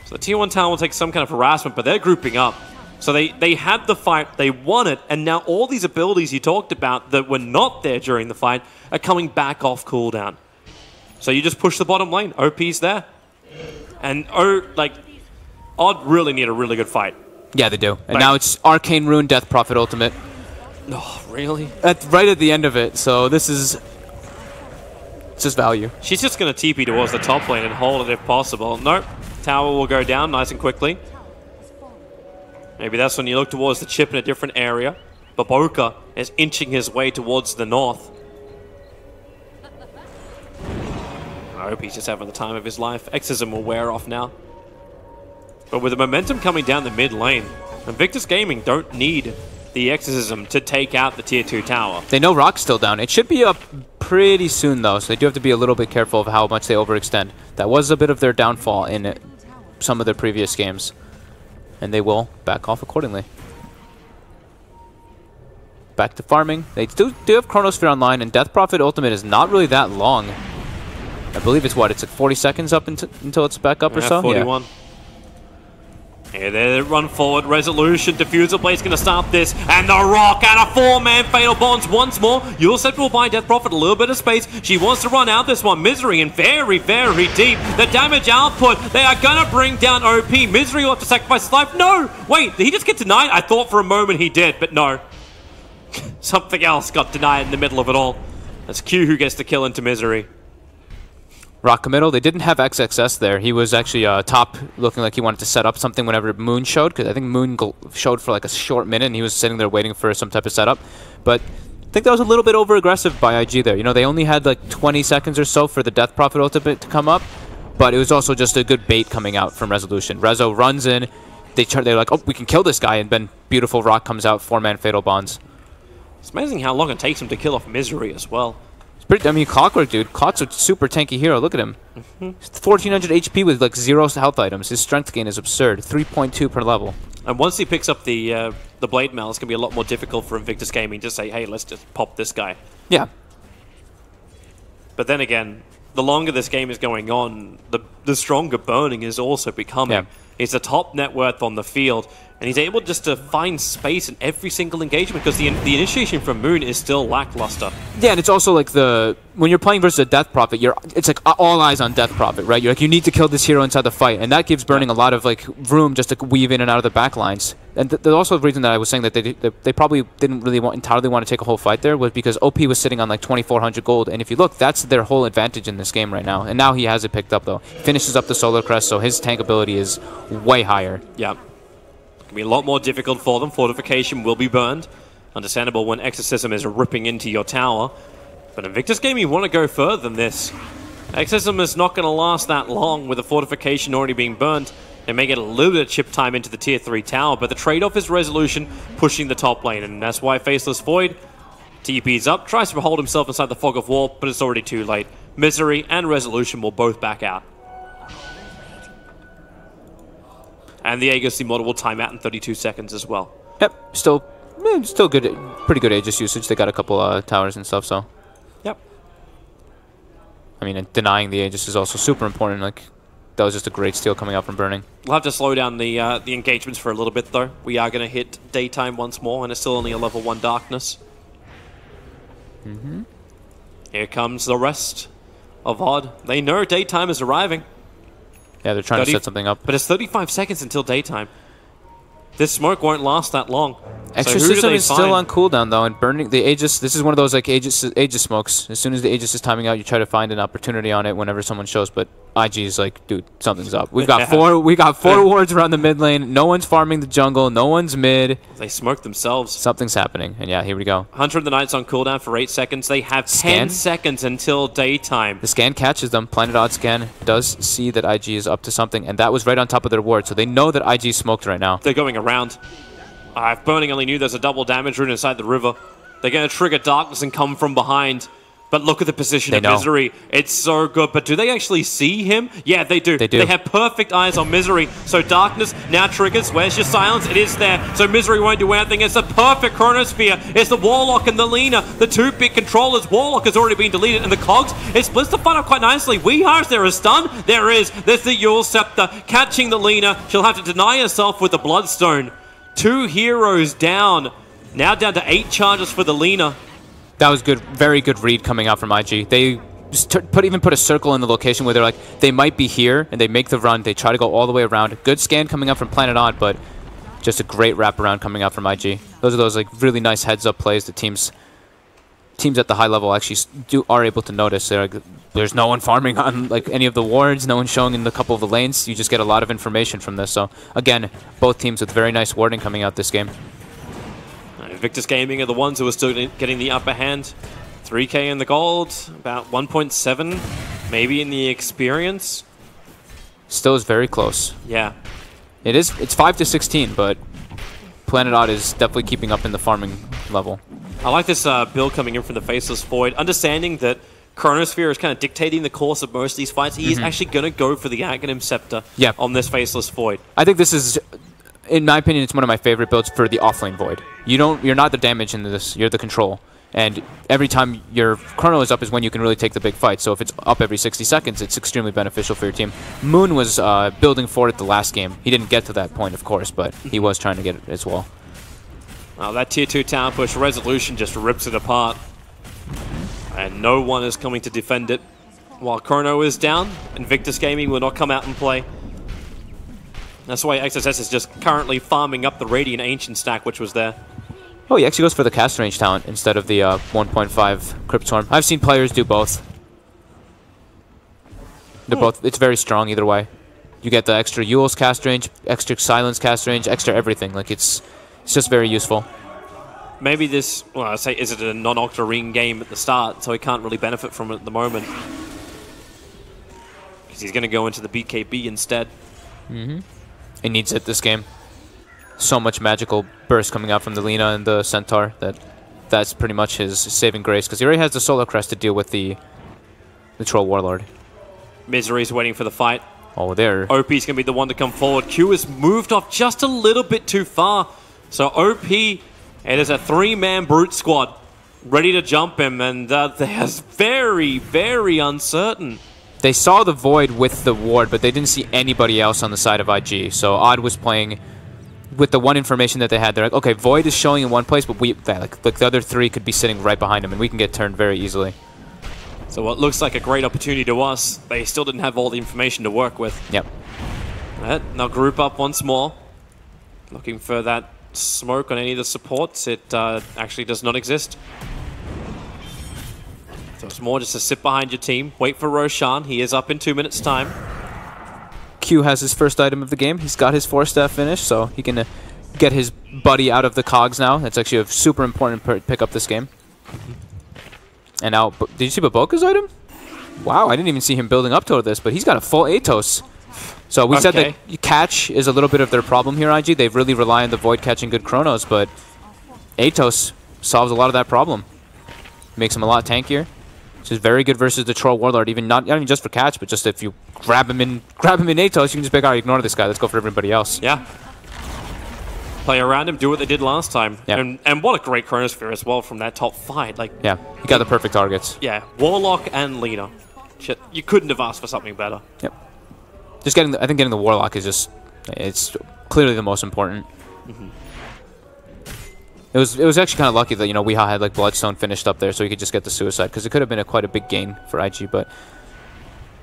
So the tier 1 tower will take some kind of harassment, but they're grouping up. So they had the fight, they won it, and now all these abilities you talked about that were not there during the fight are coming back off cooldown. So you just push the bottom lane, OP's there. And Odd really need a really good fight. Yeah, they do. And now it's Arcane Rune, Death Prophet Ultimate. Oh, really? Right at the end of it, so this is... It's just value. She's just going to TP towards the top lane and hold it if possible. Nope. Tower will go down nice and quickly. Maybe that's when you look towards the chip in a different area. Baboka is inching his way towards the north. I hope he's just having the time of his life. Exorcism will wear off now. But with the momentum coming down the mid lane, Invictus Gaming don't need the Exorcism to take out the Tier 2 tower. They know Rock's still down. It should be up pretty soon, though, so they do have to be a little bit careful of how much they overextend. That was a bit of their downfall in some of their previous games, and they will back off accordingly. Back to farming. They do have Chronosphere online, and Death Prophet Ultimate is not really that long. I believe it's what? It's like 40 seconds up until it's back up or so? 41. Yeah. Here they run forward. Resolution. Diffuser Blade's going to start this. And the Rock and a 4-man Fatal Bonds once more. You'll will buy Death Prophet a little bit of space. She wants to run out this one. Misery and very, very deep. The damage output. They are going to bring down OP. Misery will have to sacrifice his life. No! Wait, did he just get denied? I thought for a moment he did, but no. Something else got denied in the middle of it all. That's Q who gets the kill into Misery. Rock committal. They didn't have XXS there. He was actually top, looking like he wanted to set up something whenever Moon showed, because I think Moon showed for like a short minute, and he was sitting there waiting for some type of setup. But I think that was a little bit over-aggressive by IG there. You know, they only had like 20 seconds or so for the Death Prophet ultimate to come up, but it was also just a good bait coming out from Resolution. Rezo runs in. They're like, oh, we can kill this guy, and then beautiful Rock comes out, 4-man Fatal Bonds. It's amazing how long it takes him to kill off Misery as well. I mean, Clockwork, dude. Clock's a super tanky hero. Look at him. 1,400 HP with like 0 health items. His strength gain is absurd. 3.2 per level. And once he picks up the Blade Mail, it's going to be a lot more difficult for Invictus Gaming to say, hey, let's just pop this guy. Yeah. But then again, the longer this game is going on, the stronger Burning is also becoming. Yeah. He's the top net worth on the field, and he's able just to find space in every single engagement because the initiation from Moon is still lackluster. Yeah, and it's also like when you're playing versus a Death Prophet, it's like all eyes on Death Prophet, right? You're like, you need to kill this hero inside the fight, and that gives Burning a lot of like room just to weave in and out of the backlines. And there's also the reason that I was saying that they probably didn't really entirely want to take a whole fight there was because OP was sitting on like 2,400 gold, and if you look, that's their whole advantage in this game right now. And now he has it picked up though. He finishes up the Solar Crest, so his tank ability is way higher. Yeah. It's going to be a lot more difficult for them. Fortification will be burned. Understandable when Exorcism is ripping into your tower. But Invictus Gaming want to go further than this. Exorcism is not going to last that long with the fortification already being burned. They may get a little bit of chip time into the Tier 3 tower, but the trade-off is Resolution pushing the top lane, and that's why Faceless Void TP's up, tries to hold himself inside the Fog of War, but it's already too late. Misery and Resolution will both back out. And the Aegis model will time out in 32 seconds as well. Yep, still good, pretty good Aegis usage. They got a couple towers and stuff, so. Yep. I mean, and denying the Aegis is also super important. Like, that was just a great steal coming out from Burning. We'll have to slow down the engagements for a little bit, though. We are going to hit daytime once more, and it's still only a level 1 darkness. Here comes the rest of Odd. They know daytime is arriving. Yeah, they're trying to set something up. But it's 35 seconds until daytime. This smoke won't last that long. Exorcism is still on cooldown, though, and Burning the Aegis. This is one of those like Aegis smokes. As soon as the Aegis is timing out, you try to find an opportunity on it whenever someone shows. But IG is like, dude, something's up. We've got four wards around the mid lane. No one's farming the jungle. No one's mid. They smoked themselves. Something's happening, and yeah, here we go. Hunter of the Night's on cooldown for 8 seconds. They have 10 seconds until daytime. The scan catches them. Planet Odd scan does see that IG is up to something, and that was right on top of their ward, so they know that IG smoked right now. They're going around. If Burning only knew there's a double damage rune inside the river, they're going to trigger Darkness and come from behind. But look at the position of Misery. It's so good. But do they actually see him? Yeah, they do. They have perfect eyes on Misery. So Darkness now triggers. Where's your silence? It is there. So Misery won't do anything. It's a perfect Chronosphere. It's the Warlock and the Lina. The 2-bit controllers. Warlock has already been deleted. And the Cogs, it splits the fight up quite nicely. Weehar, is there a stun? There is. There's the Yule Scepter catching the Lina. She'll have to deny herself with the Bloodstone. 2 heroes down. Now down to 8 charges for the Lina. That was good, very good read coming out from IG. They just even put a circle in the location where they're like, they might be here, and they make the run. They try to go all the way around. Good scan coming out from Planet Odd, but just a great wraparound coming out from IG. Those are those like really nice heads-up plays that teams at the high level actually are able to notice. They're like, there's no one farming on like any of the wards, no one showing in the couple of the lanes. You just get a lot of information from this. So again, both teams with very nice warding coming out this game. Invictus Gaming are the ones who are still getting the upper hand. 3k in the gold, about 1.7 maybe in the experience. Still is very close. Yeah. It's 5 to 16, but Planet Odd is definitely keeping up in the farming level. I like this build coming in from the Faceless Void, understanding that Chronosphere is kind of dictating the course of most of these fights. He's actually going to go for the Aghanim Scepter on this Faceless Void. I think this is, in my opinion, it's one of my favorite builds for the offlane Void. You're not the damage in this, you're the control. And every time your chrono is up is when you can really take the big fight. So if it's up every 60 seconds, it's extremely beneficial for your team. Moon was building for it the last game. He didn't get to that point, of course, but he was trying to get it as well. Well, that tier 2 tower push, Resolution just rips it apart. And no one is coming to defend it. While Chrono is down, Invictus Gaming will not come out and play. That's why XSS is just currently farming up the Radiant Ancient stack, which was there. Oh, he actually goes for the cast range talent instead of the 1.5 Crypt Swarm. I've seen players do both. They're both. It's very strong either way. You get the extra Yule's cast range, extra Silence cast range, extra everything. Like it's just very useful. Maybe this, well, I say, is it a non-Octa Ring game at the start, so he can't really benefit from it at the moment. Because he's going to go into the BKB instead. He needs it this game. So much magical burst coming out from the Lina and the Centaur that's pretty much his saving grace, because he already has the Solar Crest to deal with the Troll Warlord. Misery's waiting for the fight. Oh, there. OP's going to be the one to come forward. Q has moved off just a little bit too far. So OP, it is a 3-man brute squad ready to jump him, and they're very, very uncertain. They saw the Void with the ward, but they didn't see anybody else on the side of IG. So Odd was playing with the one information that they had. They're like, okay, Void is showing in one place, but like the other 3 could be sitting right behind him, and we can get turned very easily. So what looks like a great opportunity to us, they still didn't have all the information to work with. Yep. They'll group up once more. Looking for that smoke on any of the supports. It actually does not exist. So it's more just to sit behind your team, wait for Roshan. He is up in 2 minutes' time. Q has his first item of the game. He's got his 4-staff finish, so he can get his buddy out of the cogs now. That's actually a super important pick up this game. And now, did you see Baboka's item? Wow, I didn't even see him building up to this, but he's got a full Atos. So we said that catch is a little bit of their problem here, IG. They really rely on the Void catching good Chronos, but Atos solves a lot of that problem. Makes him a lot tankier. Which is very good versus the Troll Warlord, not even just for catch, but just if you grab him in Atos, you can just be like, all right, ignore this guy, let's go for everybody else. Yeah. Play around him, do what they did last time. Yep. And what a great Chronosphere as well from that top 5. Like, yeah, he got the perfect targets. Yeah, Warlock and Lina. Shit, you couldn't have asked for something better. Yep. Just I think getting the Warlock is just, it's clearly the most important. It was actually kind of lucky that, Weehaw had like Bloodstone finished up there so he could just get the Suicide, because it could have been quite a big gain for IG, but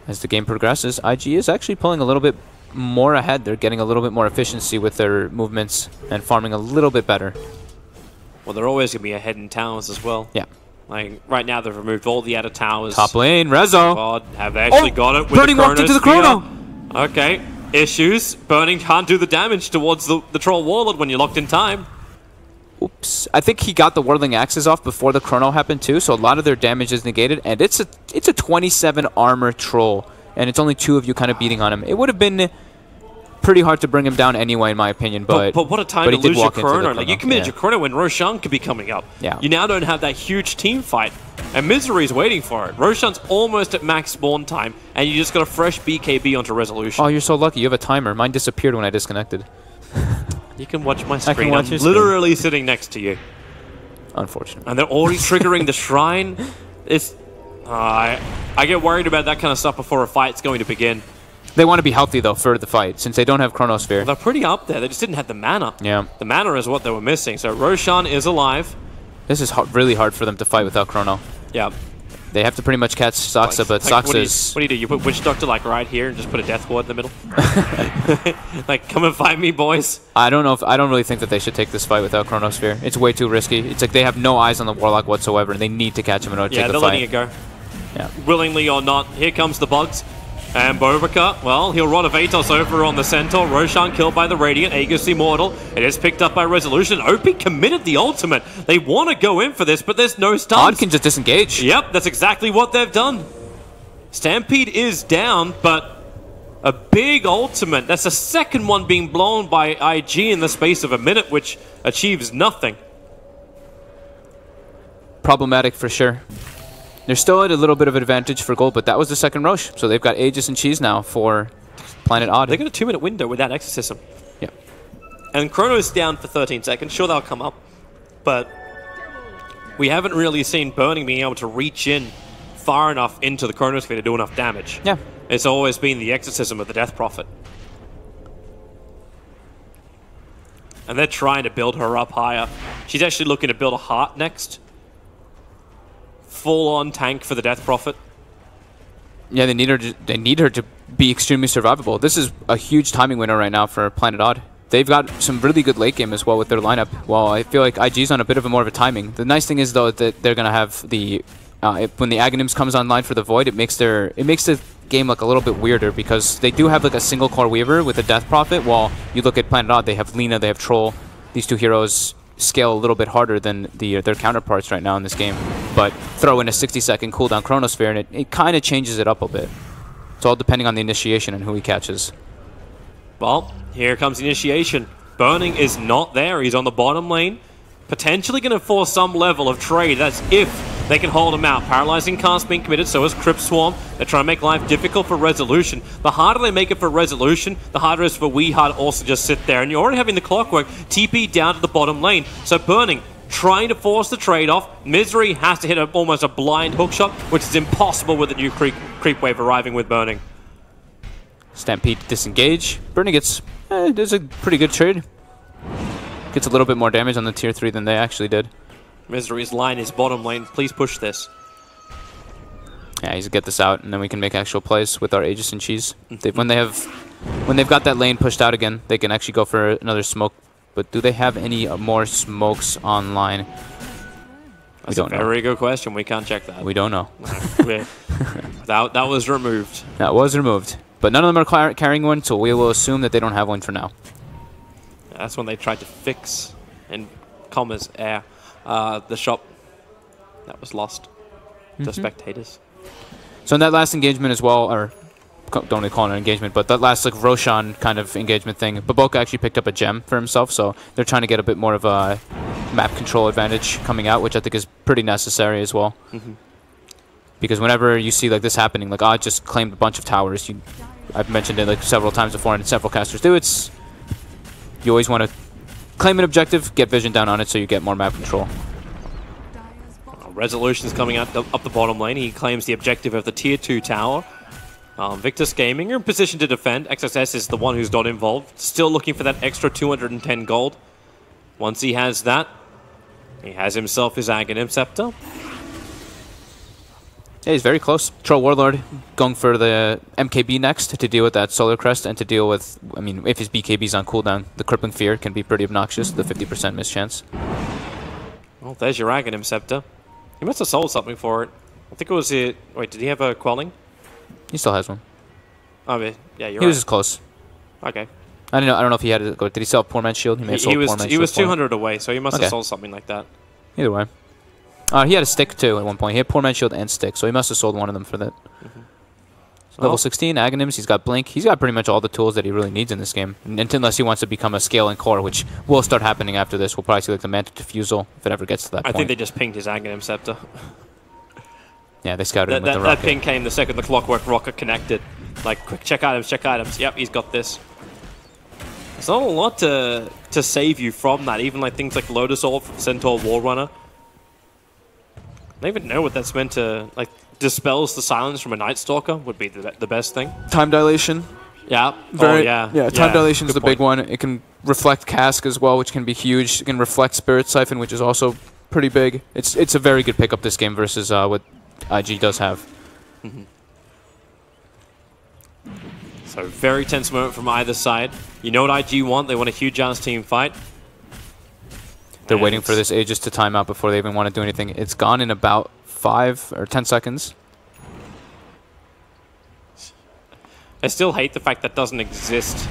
as the game progresses, IG is actually pulling a little bit more ahead. They're getting a little bit more efficiency with their movements and farming a little bit better. Well, they're always going to be ahead in towers as well. Yeah. Like, right now they've removed all the outer towers. Top lane, Rezo. God, have they actually got it with Burning the walked into the Chrono. Okay, issues. Burning can't do the damage towards the Troll Warlord when you're locked in time. Oops. I think he got the Whirling Axes off before the Chrono happened too, so a lot of their damage is negated, and it's a 27 armor Troll, and it's only 2 of you kind of beating on him. It would have been pretty hard to bring him down anyway, in my opinion, but what a time to lose your Chrono. Like, you committed your Chrono when Roshan could be coming up. Yeah. You now don't have that huge team fight, and Misery's waiting for it. Roshan's almost at max spawn time, and you just got a fresh BKB onto Resolution. Oh, you're so lucky. You have a timer. Mine disappeared when I disconnected. You can watch my screen. I can watch I'm literally sitting next to you. Unfortunate. And they're already triggering the shrine. It's I get worried about that kind of stuff before a fight's going to begin. They want to be healthy, though, for the fight, since they don't have Chronosphere. Well, they're pretty up there. They just didn't have the mana. Yeah. The mana is what they were missing. So Roshan is alive. This is really hard for them to fight without Chrono. Yeah. They have to pretty much catch Saksa, but Saksa is... What do you do? You put Witch Doctor like right here and just put a Death Ward in the middle? Like, come and fight me, boys. I don't really think that they should take this fight without Chronosphere. It's way too risky. It's like they have no eyes on the Warlock whatsoever, and they need to catch him in order to take the fight. Yeah, they're letting it go. Yeah. Willingly or not. Here comes the bugs. And Bovika, well, he'll rot of Atos over on the Centaur. Roshan killed by the Radiant. Aegis Immortal. It is picked up by Resolution. OP committed the ultimate. They want to go in for this, but there's no stuns. Odd can just disengage. Yep, that's exactly what they've done. Stampede is down, but A big ultimate. That's the second one being blown by IG in the space of a minute, which achieves nothing. Problematic for sure. They're still at a little bit of advantage for gold, but that was the second Roche. So they've got Aegis and Cheese now for Planet Odd. They got a 2-minute window with that exorcism. Yeah. And Chrono's down for 13 seconds. Sure, they'll come up. But we haven't really seen Burning being able to reach in far enough into the Chronosphere to do enough damage. Yeah. It's always been the exorcism of the Death Prophet. And they're trying to build her up higher. She's actually looking to build a heart next. Full-on tank for the Death Prophet. Yeah, they need her to be extremely survivable. This is a huge timing winner right now for Planet Odd. They've got some really good late game as well with their lineup. While I feel like IG's on a bit of a more of a timing. The nice thing is though that they're gonna have the when the Aghanims comes online for the Void, it makes the game look a little bit weirder because they do have like a single core Weaver with a Death Prophet. While you look at Planet Odd, they have Lina, they have Troll. These two heroes scale a little bit harder than their counterparts right now in this game. But throw in a 60-second cooldown Chronosphere and it kind of changes it up a bit. It's all depending on the initiation and who he catches. Well, here comes the initiation. Burning is not there. He's on the bottom lane. Potentially going to force some level of trade. That's if they can hold him out. Paralyzing cast being committed, so is Crypt Swarm. They're trying to make life difficult for Resolution. The harder they make it for Resolution, the harder it is for Weehard also just sit there. And you're already having the clockwork TP down to the bottom lane. So Burning trying to force the trade-off. Misery has to hit almost a blind hookshot, which is impossible with the new creep wave arriving with Burning. Stampede disengage. Burning gets does a pretty good trade. Gets a little bit more damage on the tier 3 than they actually did. Misery's line is bottom lane. Please push this. Yeah, he's get this out, and then we can make actual plays with our Aegis and Cheese. When they've got that lane pushed out again, they can actually go for another smoke. But do they have any more smokes online? That's a very good question. We can't check that. We don't know. That was removed. That was removed. But none of them are carrying one, so we will assume that they don't have one for now. That's when they tried to fix, in commas, air, the shop that was lost to spectators. So in that last engagement as well, or don't really call it an engagement, but that last like Roshan kind of engagement thing, Baboka actually picked up a gem for himself, so they're trying to get a bit more of a map control advantage coming out, which I think is pretty necessary as well. Because whenever you see like this happening, like I just claimed a bunch of towers, I've mentioned it like several times before, and several casters do. You always want to claim an objective, get vision down on it, so you get more map control. Resolution's coming out up the bottom lane. He claims the objective of the tier 2 tower. Invictus Gaming are in position to defend. XSS is the one who's not involved. Still looking for that extra 210 gold. Once he has that, he has himself his Aghanim Scepter. Yeah, he's very close. Troll Warlord going for the MKB next to deal with that Solar Crest and to deal with, I mean, if his BKB's on cooldown, the Crippling Fear can be pretty obnoxious, the 50% mischance. Well, there's your Aghanim Scepter. He must have sold something for it. I think it was it. Wait, did he have a Quelling? He still has one. Oh, yeah, you're right. He was just close. Okay. I don't know if he had it. Did he sell Poor Man's Shield? He may have sold Poor Man's Shield. He was 200 away, so he must have sold something like that. Either way. He had a stick too at one point. He had Poor Man's Shield and stick, so he must have sold one of them for that. So level 16, Aghanims, he's got Blink. He's got pretty much all the tools that he really needs in this game. Unless he wants to become a scale and core, which will start happening after this. We'll probably see like the Manta Diffusal if it ever gets to that point. I think they just pinged his Aghanim Scepter. Yeah, they scouted him with the rocket. rocket. That ping came the second the Clockwork rocket connected. Like, quick, check items, check items. Yep, he's got this. There's not a lot to save you from that. Even like things like Lotus Orb from Centaur Warrunner. I don't even know what that's meant to, like, dispels the silence from a Night Stalker would be the best thing. Time dilation. Yeah. Yeah, time dilation is the big one. It can reflect Cask as well, which can be huge. It can reflect Spirit Siphon, which is also pretty big. It's a very good pickup this game versus what IG does have. So very tense moment from either side. You know what IG want? They want a huge ass team fight. They're waiting for this Aegis to time out before they even want to do anything. It's gone in about 5 or 10 seconds. I still hate the fact that doesn't exist.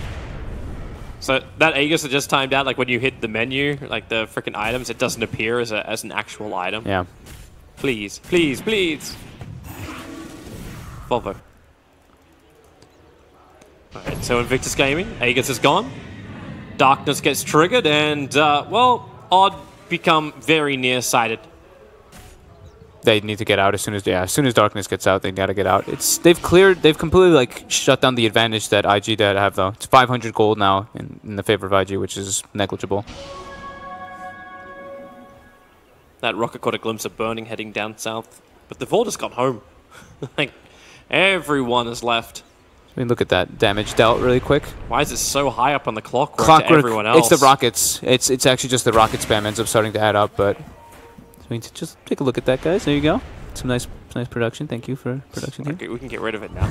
So that Aegis that just timed out, like when you hit the menu, like the freaking items, it doesn't appear as an actual item. Yeah. Please, please, please. Volvo. Alright, so Invictus Gaming, Aegis is gone. Darkness gets triggered, and, well, Odd become very nearsighted. They need to get out as soon as Darkness gets out, they gotta get out. They've completely like shut down the advantage that IG did have though. It's 500 gold now in the favor of IG, which is negligible. That rocket caught a glimpse of Burning heading down south, but the Vault has gone home. Like, everyone is left. I mean, look at that damage dealt really quick. Why is it so high up on the clock to everyone It's else? the rockets. It's actually just the rocket spam ends up starting to add up, but I mean, just take a look at that, guys. There you go. Some nice production. Thank you for production team. Okay, we can get rid of it now.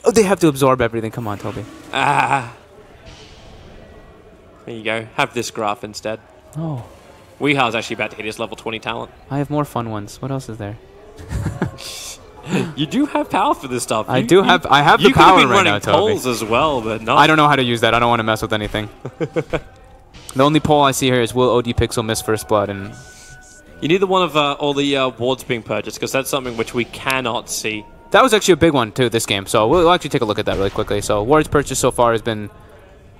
Oh, they have to absorb everything. Come on, Toby. Ah. There you go. Have this graph instead. Oh. Weeha's actually about to hit his level 20 talent. I have more fun ones. What else is there? You do have power for this stuff. I have the power right now, Toby. You could have been running poles as well, but no. I don't know how to use that. I don't want to mess with anything. The only poll I see here is will OD Pixel miss First Blood, and you need the one of all the wards being purchased, because that's something which we cannot see. that was actually a big one too this game. So we'll actually take a look at that really quickly. So wards purchase so far has been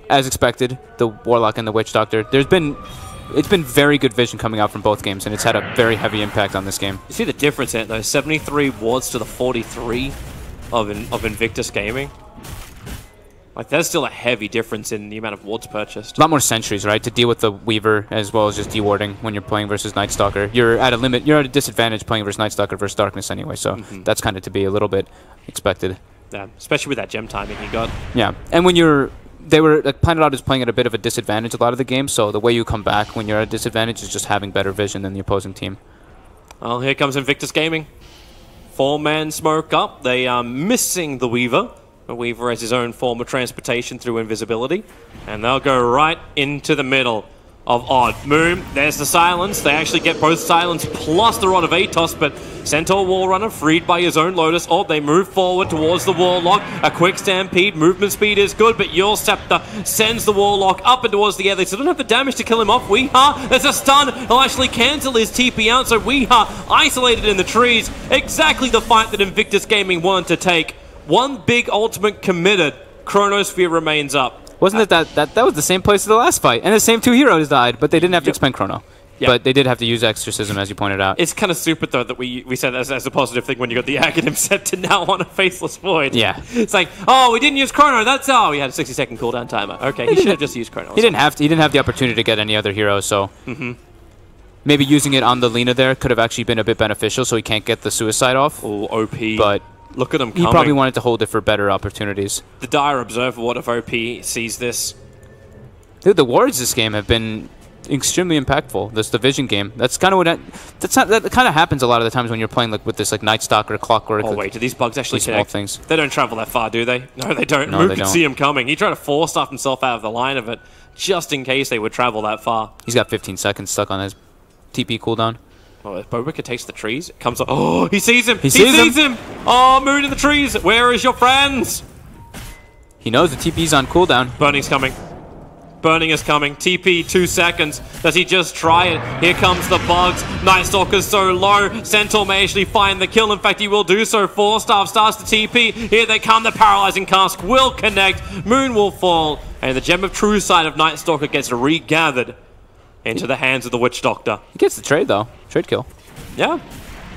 as expected. The Warlock and the Witch Doctor. It's been very good vision coming out from both games, and it's had a very heavy impact on this game. You see the difference in it, though? 73 wards to the 43 of Invictus Gaming. Like, there's still a heavy difference in the amount of wards purchased. A lot more sentries, right, to deal with the Weaver as well as just dewarding when you're playing versus Night Stalker. You're at a limit. You're at a disadvantage playing versus Night Stalker versus Darkness anyway, so that's kind of to be a little bit expected. Yeah, especially with that gem timing he got. Yeah, and when they were like, Planet Odd is playing at a bit of a disadvantage a lot of the game, so the way you come back when you're at a disadvantage is just having better vision than the opposing team. Well, here comes Invictus Gaming. 4-man smoke up. They are missing the Weaver. The Weaver has his own form of transportation through invisibility, and they'll go right into the middle of Odd. Moon, there's the silence. They actually get both silence plus the Rod of Atos, but Centaur Warrunner freed by his own Lotus. Oh, they move forward towards the Warlock. A quick stampede. Movement speed is good, but Yule Scepter sends the Warlock up and towards the air. They still don't have the damage to kill him off. Weeha, there's a stun. He'll actually cancel his TP out, so Weeha isolated in the trees. Exactly the fight that Invictus Gaming wanted to take. One big ultimate committed. Chronosphere remains up. Wasn't it that was the same place as the last fight, and the same two heroes died, but they didn't have to expend Chrono. Yep. But they did have to use Exorcism, as you pointed out. It's kind of stupid, though, that we said that as a positive thing when you got the Aghanim set to now on a Faceless Void. Yeah. It's like, oh, we didn't use Chrono, that's all. We had a 60-second cooldown timer. Okay, he should have just used Chrono. He didn't have to. He didn't have the opportunity to get any other heroes, so maybe using it on the Lina there could have actually been a bit beneficial, so he can't get the suicide off. Oh, OP. But look at him coming. He probably wanted to hold it for better opportunities. The dire observer, what if OP sees this? Dude, the wards this game have been extremely impactful. This division game. That's kind of what that kind of happens a lot of the times when you're playing like with this like Night Stalker, Clockwork. Oh wait, do these bugs actually small connect? Things. They don't travel that far, do they? No, they don't. No, Moon they could don't. see him coming. He tried to force stuff himself out of the line of it, just in case they would travel that far. He's got 15 seconds stuck on his TP cooldown. Oh, if Bobica takes the trees, it comes up. Oh, he sees him! He sees him! Oh, Moon in the trees! Where is your friends? He knows the TP's on cooldown. Burning's coming. Burning is coming. TP, 2 seconds. Does he just try it? Here comes the bugs. Night Stalker's so low. Centaur may actually find the kill. In fact, he will do so. Forstaff starts to TP. Here they come. The paralyzing cask will connect. Moon will fall. And the Gem of True Sight of Night Stalker gets regathered into the hands of the Witch Doctor. He gets the trade, though. Trade kill. Yeah.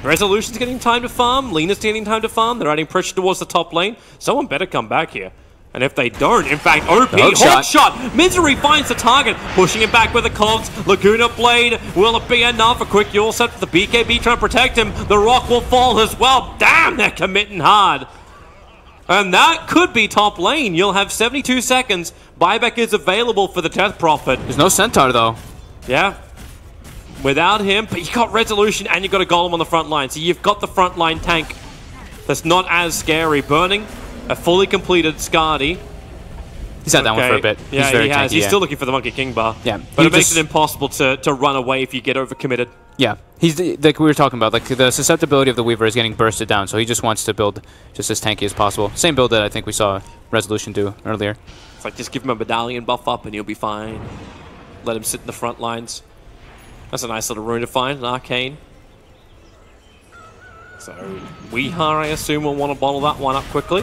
Resolution's getting time to farm. Lena's getting time to farm. They're adding pressure towards the top lane. Someone better come back here. And if they don't, in fact, OP, hook shot. Misery finds the target, pushing him back with the cogs. Laguna Blade, will it be enough? A quick Yule set for the BKB trying to protect him. The rock will fall as well. Damn, they're committing hard. And that could be top lane. You'll have 72 seconds. Buyback is available for the Death Prophet. There's no Centaur, though. Yeah. Without him, but you got Resolution and you got a Golem on the front line. So you've got the front line tank that's not as scary. Burning. A fully completed Scardy. He's had that one for a bit. Yeah, he's very he has. tanky, He's still looking for the Monkey King bar. Yeah. But it makes it impossible to run away if you get overcommitted. Yeah. He's like we were talking about. Like the susceptibility of the Weaver is getting bursted down, so he just wants to build just as tanky as possible. Same build that I think we saw Resolution do earlier. It's like just give him a medallion buff up and he'll be fine. Let him sit in the front lines. That's a nice little rune to find, an arcane. So Weeha, I assume, will want to bottle that one up quickly.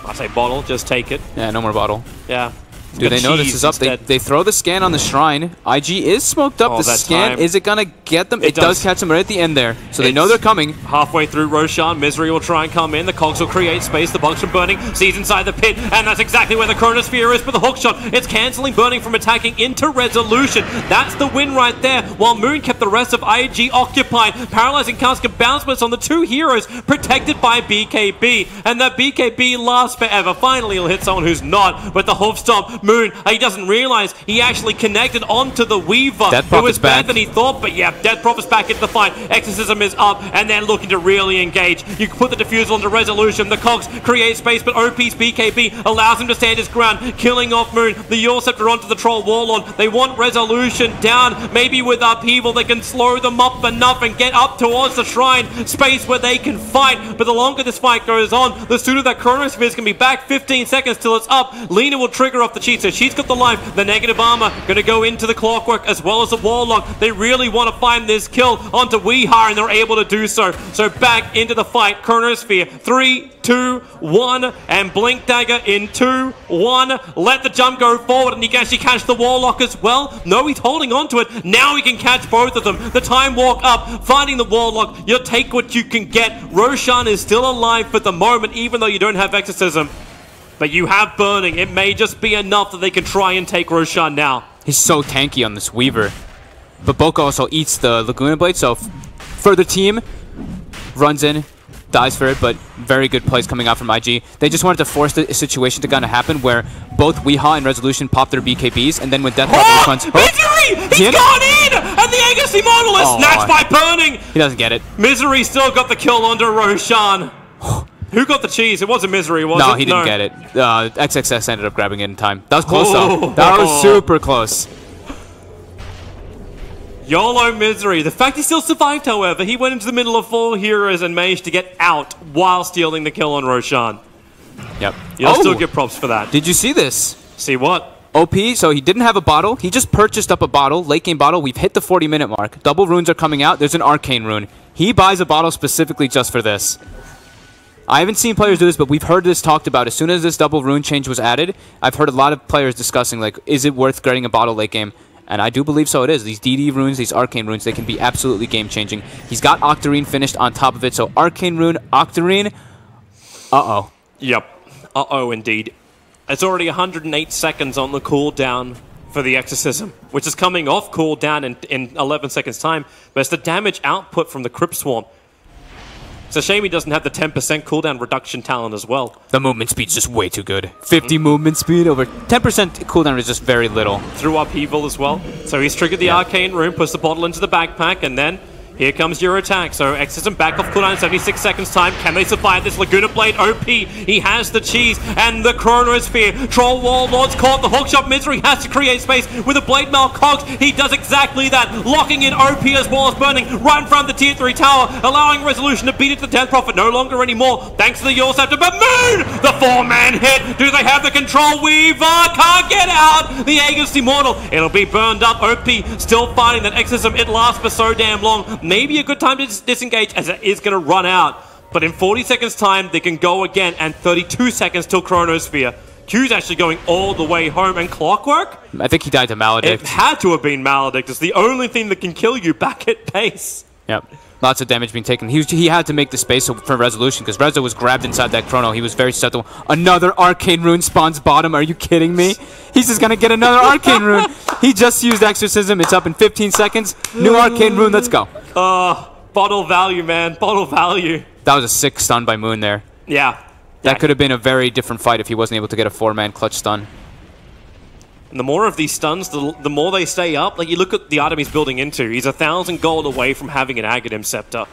I say bottle, just take it. Yeah, no more bottle. Yeah. Do they know this is up? They throw the scan on the Shrine. IG is smoked up. The scan, is it going to get them? It does catch them right at the end there. So they know they're coming. Halfway through, Roshan, Misery will try and come in. The Cogs will create space. The Bugs from Burning sees inside the pit. And that's exactly where the Chronosphere is. But the hookshot, it's cancelling Burning from attacking into Resolution. That's the win right there. While Moon kept the rest of IG occupied. Paralyzing Casca bouncements on the two heroes protected by BKB. And that BKB lasts forever. Finally, he'll hit someone who's not. With the hoof stomp, Moon, he doesn't realize he actually connected onto the Weaver. It was better than he thought, but yeah, Death Prophet's back into the fight. Exorcism is up, and they're looking to really engage. You can put the defusal onto Resolution. The Cogs create space, but OP's BKB allows him to stand his ground, killing off Moon. The Yule Scepter onto the Troll Warlord. They want Resolution down. Maybe with Upheaval, they can slow them up enough and get up towards the Shrine. Space where they can fight, but the longer this fight goes on, the sooner that Chronosphere is going to be back. 15 seconds till it's up. Lena will trigger off the cheat, so she's got the life. The negative armor going to go into the Clockwork as well as the Warlock. They really want to find this kill onto Weehar, and they're able to do so. So back into the fight. Chronosphere, 3, 2, 1, and Blink Dagger in 2, 1. Let the jump go forward, and he can actually catch the Warlock as well. No, he's holding on to it. Now he can catch both of them. The Time Walk up, finding the Warlock. You'll take what you can get. Roshan is still alive for the moment, even though you don't have Exorcism. But you have Burning. It may just be enough that they can try and take Roshan now. He's so tanky on this Weaver. But Boca also eats the Laguna Blade, so for the team, runs in, dies for it, but very good plays coming out from IG. They just wanted to force the situation to kind of happen where both Weehaw and Resolution pop their BKBs, and then when Death Prophet runs... Misery! He's gone in! And the Agassi model is snatched by Burning! He doesn't get it. Misery still got the kill onto Roshan. Who got the cheese? It wasn't Misery, was it? No, he didn't get it. XXS ended up grabbing it in time. That was close, though. That was super close. YOLO Misery. The fact he still survived, however, he went into the middle of 4 heroes and managed to get out while stealing the kill on Roshan. Yep. You'll still get props for that. Did you see this? See what? OP, so he didn't have a bottle. He just purchased up a bottle, late game bottle. We've hit the 40-minute mark. Double runes are coming out. There's an Arcane rune. He buys a bottle specifically just for this. I haven't seen players do this, but we've heard this talked about. As soon as this double rune change was added, I've heard a lot of players discussing, like, is it worth getting a bottle late game? And I do believe so it is. These DD runes, these Arcane runes, they can be absolutely game-changing. He's got Octarine finished on top of it, so Arcane rune, Octarine, uh-oh. Yep. Uh-oh, indeed. It's already 108 seconds on the cooldown for the Exorcism, which is coming off cooldown in 11 seconds' time, but it's the damage output from the Crypt Swarm. It's a shame he doesn't have the 10% cooldown reduction talent as well. The movement speed's just way too good. 50 movement speed over 10% cooldown is just very little. Through Upheaval as well. So he's triggered the Arcane Rune, puts the bottle into the backpack, and then here comes your attack. So Exorcism back off cooldown in 76 seconds time. Can they survive this Laguna Blade? OP, he has the cheese and the Chronosphere. Troll Warlord's caught. The hookshot. Misery has to create space with a Blade Mail Cogs. He does exactly that, locking in OP as well as Burning right in front of the tier 3 tower, allowing Resolution to beat it to Death Prophet. No longer anymore, thanks to the Yule Scepter. But Moon! The 4-man hit. Do they have the control? Weaver can't get out. The Aegis Immortal. It'll be burned up. OP still fighting that Exorcism. It lasts for so damn long. Maybe a good time to disengage, as it is going to run out. But in 40 seconds time, they can go again, and 32 seconds till Chronosphere. Q's actually going all the way home, and Clockwork? I think he died to Maledict. It had to have been Maledict. It's the only thing that can kill you back at base. Yep. Lots of damage being taken. He had to make the space for Resolution, because Rezo was grabbed inside that Chrono. He was very susceptible. Another Arcane Rune spawns bottom. Are you kidding me? He's just going to get another Arcane Rune. He just used Exorcism. It's up in 15 seconds. New Arcane Rune. Let's go. Bottle value, man. Bottle value. That was a sick stun by Moon there. Yeah. That could have been a very different fight if he wasn't able to get a 4-man clutch stun. And the more of these stuns, the more they stay up. Like, you look at the item he's building into. He's 1,000 gold away from having an Aghanim Scepter.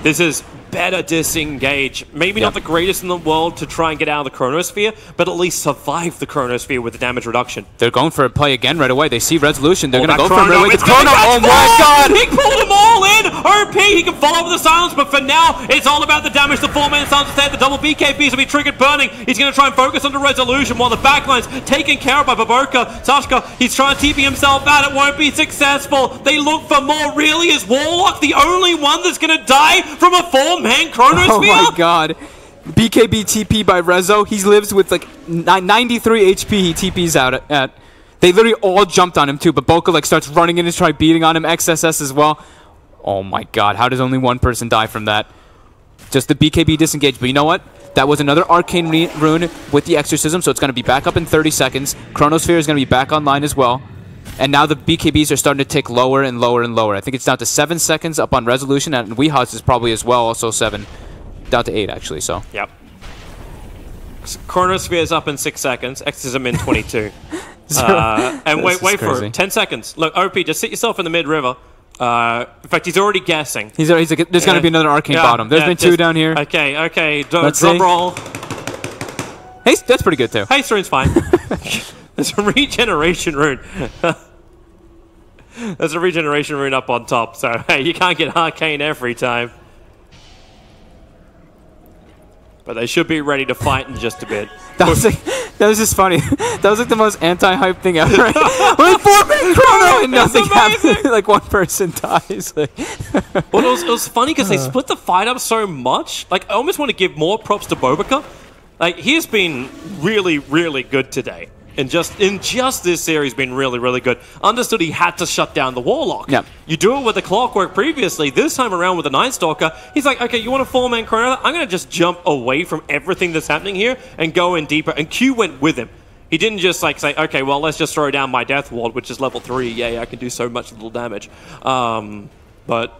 This is better disengage. Maybe not the greatest in the world to try and get out of the Chronosphere, but at least survive the Chronosphere with the damage reduction. They're going for a play again right away. They see Resolution. They're going to go for it right away. The Chrono, oh my god! He pulled them all in! OP, he can follow with the silence, but for now, it's all about the damage. The 4-man silence instead. The double BKBs will be triggered Burning. He's going to try and focus on the Resolution while the backline's taken care of by Baboka. Sashka, he's trying to TP himself out. It won't be successful. They look for more. Really, is Warlock the only one that's going to die from a 4-man Chronosphere? Oh my god. BKB TP by Rezo. He lives with like 93 HP he TPs out at. They literally all jumped on him too, but Boca like starts running in and try beating on him. XSS as well. Oh my god, how does only one person die from that? Just the BKB disengage. But you know what? That was another Arcane Rune with the Exorcism, so it's going to be back up in 30 seconds. Chronosphere is going to be back online as well. And now the BKBs are starting to tick lower and lower and lower. I think it's down to 7 seconds up on Resolution, and Weehaws is probably as well, also 7. Down to 8, actually, so. Yep. Chronosphere is up in 6 seconds. Exorcism in 22. And wait for it. 10 seconds. Look, OP, just sit yourself in the mid-river. In fact, he's already guessing. He's like, there's going to be another Arcane bottom. There's been 2 down here. Okay. Drum roll. Haste, that's pretty good, too. Haste rune's fine. There's a regeneration rune. There's a regeneration rune up on top, so hey, you can't get Arcane every time. But they should be ready to fight in just a bit. That was just funny. That was like the most anti-hype thing ever. Right? Like 4-man chrono and nothing happens. Like one person dies. Like well, it was funny because they split the fight up so much. Like I almost want to give more props to Bobica. Like he's been really, really good today. In just this series, been really, really good. Understood he had to shut down the Warlock. Yeah. You do it with the Clockwork previously. This time around with the Night Stalker, he's like, okay, you want a 4-man chrono? I'm going to just jump away from everything that's happening here and go in deeper. And Q went with him. He didn't just like say, okay, well, let's just throw down my Death Ward, which is level 3. Yay, I can do so much little damage. But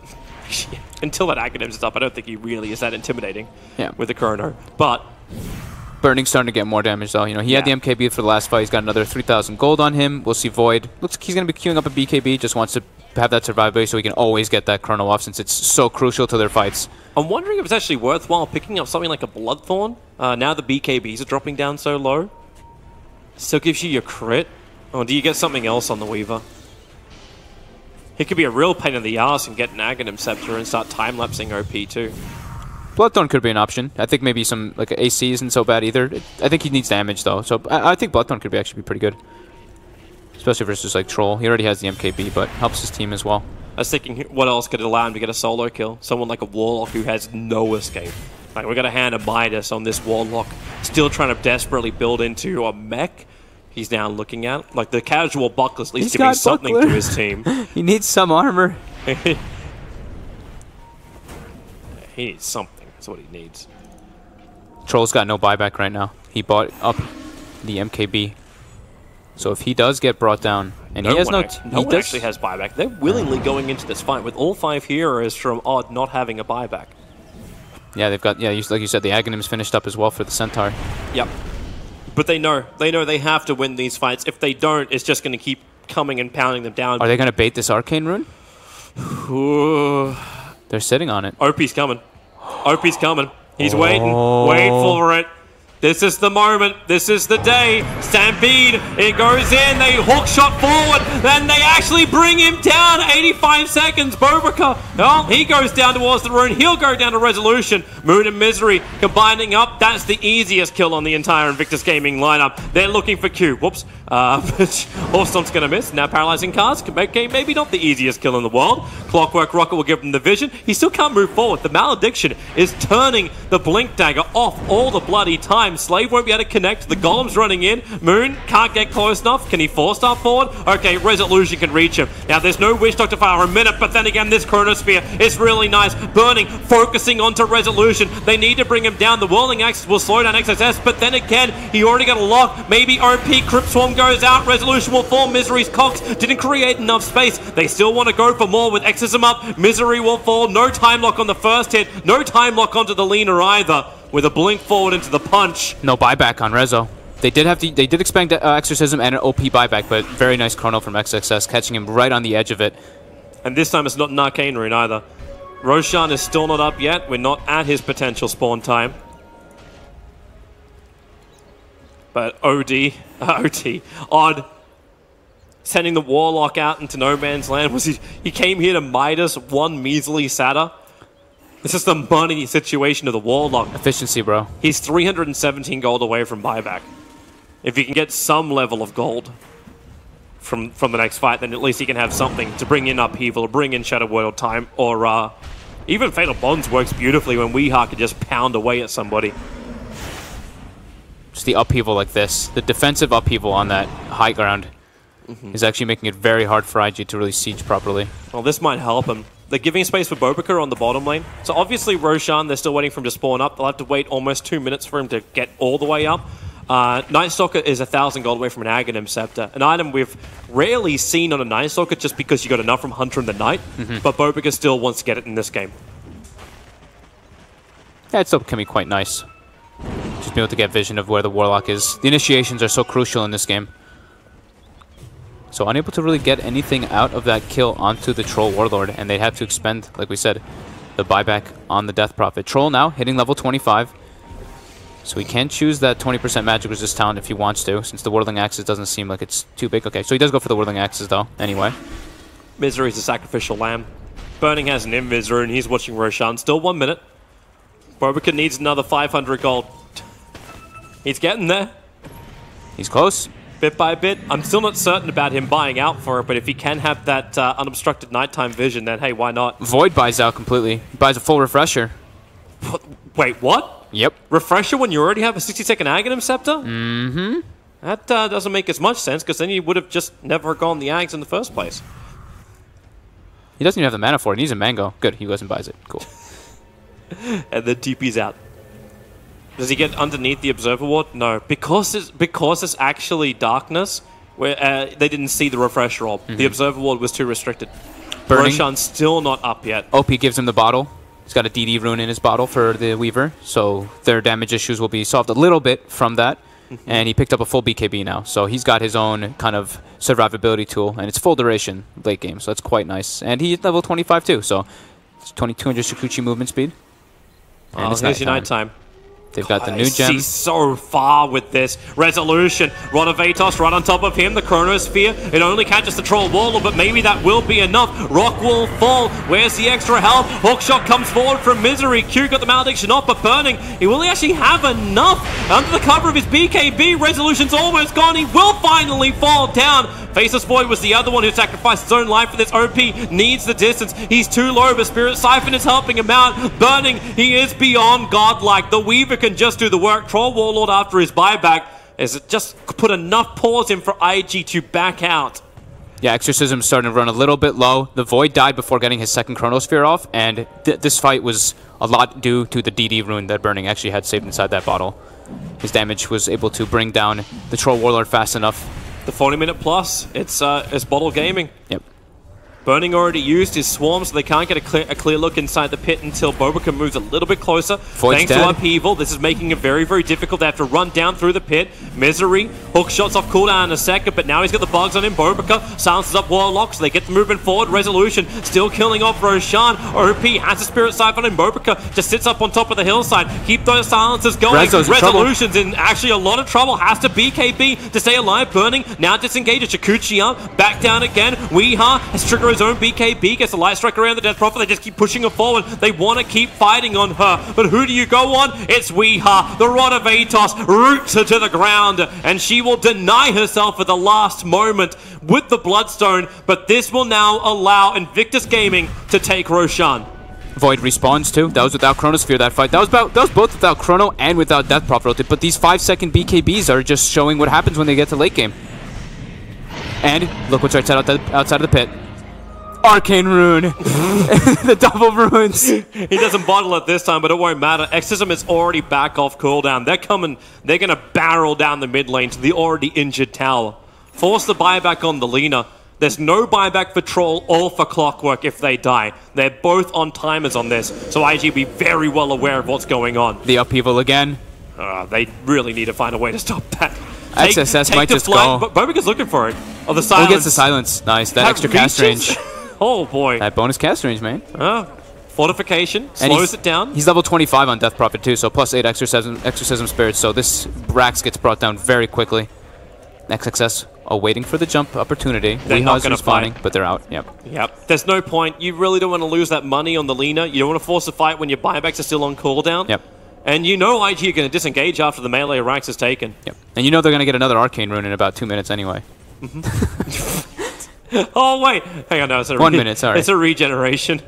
until that Academ's is up, I don't think he really is that intimidating with the chrono. But Burning's starting to get more damage, though. You know, he had the MKB for the last fight. He's got another 3,000 gold on him. We'll see Void. Looks like he's going to be queuing up a BKB. Just wants to have that survivability so he can always get that chrono off since it's so crucial to their fights. I'm wondering if it's actually worthwhile picking up something like a Bloodthorn. Now the BKBs are dropping down so low. Still gives you your crit. Or do you get something else on the Weaver? It could be a real pain in the ass and get an Aghanim Scepter and start time-lapsing OP too. Bloodthorn could be an option. I think maybe some like AC isn't so bad either. I think he needs damage though, so I think Bloodthorn could actually be pretty good, especially versus like Troll. He already has the MKB, but helps his team as well. I was thinking, what else could allow him to get a solo kill? Someone like a Warlock who has no escape. Like we're gonna hand a Midas on this Warlock, still trying to desperately build into a mech. He's now looking at like the casual Buckler's at least giving something to his team. He needs some armor. He needs something. That's what he needs. Troll's got no buyback right now. He bought up the MKB. So if he does get brought down, and he has no one actually has buyback. They're willingly going into this fight with all 5 heroes from Odd not having a buyback. Yeah, they've got, like you said, the Aghanim's finished up as well for the Centaur. Yep. But they know they have to win these fights. If they don't, it's just going to keep coming and pounding them down. Are they going to bait this Arcane Rune? They're sitting on it. OP's coming. OP's coming. He's waiting. Wait for it. This is the moment. This is the day. Stampede. It goes in. They hook shot forward. Then they actually bring him down. 85 seconds. Bobica. Oh, he goes down towards the rune. He'll go down to Resolution. Moon and Misery combining up. That's the easiest kill on the entire Invictus Gaming lineup. They're looking for Q. Whoops. Horse Stomp's going to miss. Now Paralyzing Cars. Okay, maybe not the easiest kill in the world. Clockwork Rocket will give him the vision. He still can't move forward. The Malediction is turning the Blink Dagger off all the bloody time. Slave won't be able to connect. The Golem's running in. Moon can't get close enough. Can he four-star forward? Okay, Resolution can reach him. Now, there's no Witch Doctor for a minute, but then again, this Chronosphere is really nice. Burning, focusing onto Resolution. They need to bring him down. The Whirling Axis will slow down XSS, but then again, he already got a lock. Maybe OP Crypt Swarm goes out. Resolution will fall. Misery's Cox didn't create enough space. They still want to go for more with Exorcism up. Misery will fall. No time lock on the first hit. No time lock onto the leaner either. With a blink forward into the punch. No buyback on Rezo. They did expect Exorcism and an OP buyback, but very nice chrono from XXS, catching him right on the edge of it. And this time it's not an Arcane Rune either. Roshan is still not up yet. We're not at his potential spawn time. But Odd, sending the Warlock out into no man's land. He came here to Midas one measly Sata. This is the money situation of the Warlock. Efficiency, bro. He's 317 gold away from buyback. If he can get some level of gold from the next fight, then at least he can have something to bring in Upheaval, or bring in Shadow World Time, or even Fatal Bonds works beautifully when Weeha can just pound away at somebody. just the upheaval like this, the defensive upheaval on that high ground is actually making it very hard for IG to really siege properly. Well, this might help him. They're giving space for Bobica on the bottom lane. So obviously Roshan, they're still waiting for him to spawn up. They'll have to wait almost 2 minutes for him to get all the way up. Night Stalker is 1,000 gold away from an Aghanim Scepter, an item we've rarely seen on a Night Stalker just because you got enough from Hunter in the Night, but Bobica still wants to get it in this game. Yeah, it still can be quite nice. Just be able to get vision of where the Warlock is. The initiations are so crucial in this game. So unable to really get anything out of that kill onto the Troll Warlord, and they'd have to expend, like we said, the buyback on the Death Prophet. Troll now hitting level 25. So he can choose that 20% magic resist talent if he wants to, since the Whirling Axis doesn't seem like it's too big. Okay, so he does go for the Whirling Axis though, anyway. Misery's a sacrificial lamb. Burning has an Invis rune, he's watching Roshan. Still 1 minute. Bobica needs another 500 gold. He's getting there. He's close. Bit by bit. I'm still not certain about him buying out for it, but if he can have that unobstructed nighttime vision, then hey, why not? Void buys out completely. He buys a full refresher. Wait, what? Yep. Refresher when you already have a 60-second Aghanim Scepter? Mm-hmm. That doesn't make as much sense, because then you would have just never gone the Ags in the first place. He doesn't even have the mana for it. He needs a mango. Good, he goes and buys it. Cool. And then TP's out. Does he get underneath the Observer Ward? No. Because it's actually darkness, where they didn't see the refresher orb. The Observer Ward was too restricted. Roshan's still not up yet. OP gives him the bottle. He's got a DD rune in his bottle for the Weaver, so their damage issues will be solved a little bit from that. And he picked up a full BKB now, so he's got his own kind of survivability tool, and it's full duration late game, so that's quite nice. And he's level 25 too, so it's 2200 Shikuchi movement speed. And it's here's your nighttime. They've got the new gem. He's so far with this. Resolution. Rod of Atos right on top of him. The Chronosphere. It only catches the Troll Warlord, but maybe that will be enough. Rock will fall. Where's the extra health? Hookshot comes forward from Misery. Q got the Malediction off, but Burning. He will actually have enough. Under the cover of his BKB, Resolution's almost gone. He will finally fall down. Faceless Void was the other one who sacrificed his own life for this. OP needs the distance. He's too low, but Spirit Siphon is helping him out. Burning, he is beyond godlike. The Weaver can just do the work. Troll Warlord after his buyback has just put enough pause in for IG to back out. Yeah, Exorcism's starting to run a little bit low. The Void died before getting his second Chronosphere off, and this fight was a lot due to the DD rune that Burning actually had saved inside that bottle. His damage was able to bring down the Troll Warlord fast enough. The 40-minute plus, it's bottle gaming. Yep. Burning already used his swarm, so they can't get a clear look inside the pit until Bobica moves a little bit closer. Thanks to Upheaval, this is making it very, very difficult. They have to run down through the pit. Misery, hook shots off cooldown in a second, but now he's got the bugs on him. Bobica silences up Warlock, so they get the movement forward. Resolution still killing off Roshan. OP has a Spirit Siphon, and Bobica just sits up on top of the hillside. Keep those silences going. Resolution's in actually a lot of trouble. Has to BKB to stay alive. Burning now disengages. Shikuchi up, back down again. Weeha has triggered his own BKB, gets a light strike around the Death Prophet. They just keep pushing her forward. They want to keep fighting on her. But who do you go on? It's Weeha. The Rod of Atos roots her to the ground, and she will deny herself at the last moment with the Bloodstone. But this will now allow Invictus Gaming to take Roshan. Void respawns too. That was without Chronosphere, that fight. That was both without Chrono and without Death Prophet. But these 5-second BKBs are just showing what happens when they get to late game. And look what's right outside of the pit. Arcane Rune. The double runes. He doesn't bottle it this time, but it won't matter. Exorcism is already back off cooldown. They're coming. They're going to barrel down the mid lane to the already injured tower. Force the buyback on the Lina. There's no buyback for Troll or for Clockwork if they die. They're both on timers on this, so IG be very well aware of what's going on. The upheaval again. They really need to find a way to stop that. XSS might just go. Bobica's looking for it. Oh, the silence. Who gets the silence? Nice. That extra cast range. Oh, boy. That bonus cast range, man. Fortification. Slows it down. He's level 25 on Death Prophet, too, so plus 8 Exorcism Spirits. So this Rax gets brought down very quickly. XXS waiting for the jump opportunity. They're not going to fight. But they're out. Yep. There's no point. You really don't want to lose that money on the Lina. You don't want to force a fight when your buybacks are still on cooldown. Yep. And you know IG are going to disengage after the melee Rax is taken. Yep. And you know they're going to get another Arcane Rune in about 2 minutes anyway. Oh, wait. Hang on, no, it's 1 minute, sorry. It's a regeneration.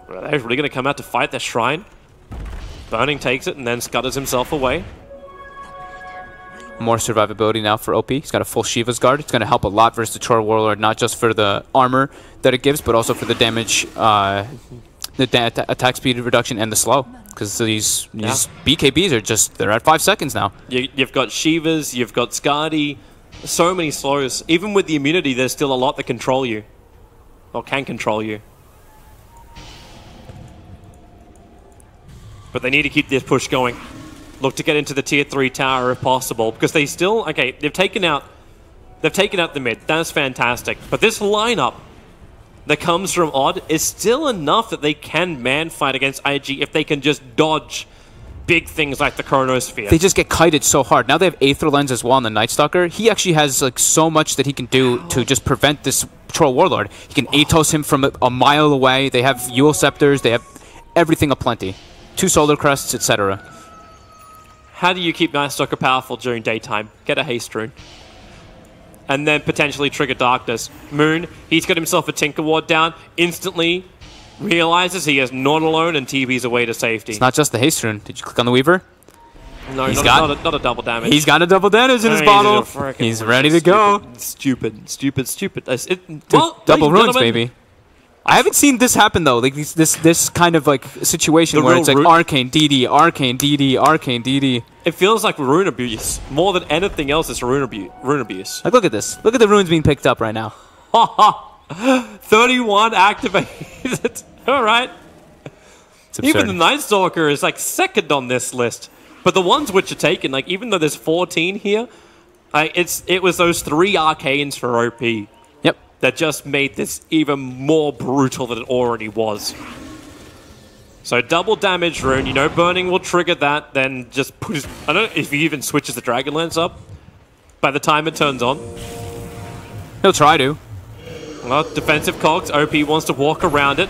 Are they really going to come out to fight their shrine? Burning takes it and then scutters himself away. more survivability now for OP. He's got a full Shiva's Guard. It's going to help a lot versus the Troll Warlord, not just for the armor that it gives, but also for the damage, attack speed reduction, and the slow. Because these BKBs are just, they're at 5 seconds now. You've got Shivas, you've got Skadi, so many slows. Even with the immunity, there's still a lot that control you. Or can control you. But they need to keep this push going. Look to get into the tier 3 tower if possible, because they still, okay, they've taken out the mid. That's fantastic. But this lineup that comes from Odd is still enough that they can man fight against IG if they can just dodge big things like the Chronosphere. They just get kited so hard. Now they have Aether Lens as well on the Night Stalker. He actually has like so much that he can do to just prevent this Troll Warlord. He can Atos him from a mile away. They have Yule Scepters. They have everything aplenty. 2 Solar Crests, etc. How do you keep Night Stalker powerful during daytime? Get a Haste Rune. And then potentially trigger Darkness. Moon, he's got himself a Tinker Ward down. Instantly realizes he is not alone and TB's away to safety. It's not just the Haste Rune. Did you click on the Weaver? No, not a double damage. He's got a double damage in his bottle. He's ready to go. Stupid. Double runes, baby. I haven't seen this happen though. Like this kind of like situation where it's like Arcane DD, Arcane DD, Arcane DD. It feels like rune abuse more than anything else. It's rune abuse. Like look at this. Look at the runes being picked up right now. 31 activated. All right. Even the Night Stalker is like second on this list. But the ones which are taken, like even though there's 14 here, it was those 3 arcanes for OP. Yep. That just made this even more brutal than it already was. So double damage rune, you know burning will trigger that, then just put his, I don't know if he even switches the Dragonlance up by the time it turns on. He'll try to. Well, defensive cogs, OP wants to walk around it.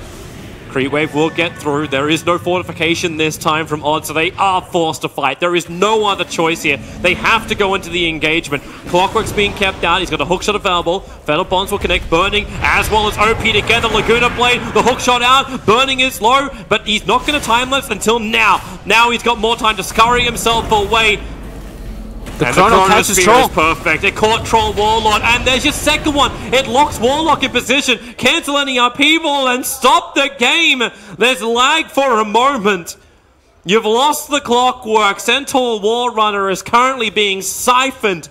Creep Wave will get through. There is no fortification this time from Odd, so they are forced to fight. There is no other choice here. They have to go into the engagement. Clockwork's being kept out. He's got a hookshot available. Fatal Bonds will connect Burning as well as OP together. Laguna Blade, the hookshot out. Burning is low, but he's not going to time lapse until now. Now he's got more time to scurry himself away. The Chrono catches Troll. Perfect. It caught Troll Warlord. And there's your second one. It locks Warlock in position. Cancel any upheaval and stop the game. There's lag for a moment. You've lost the Clockwork. Centaur War Runner is currently being siphoned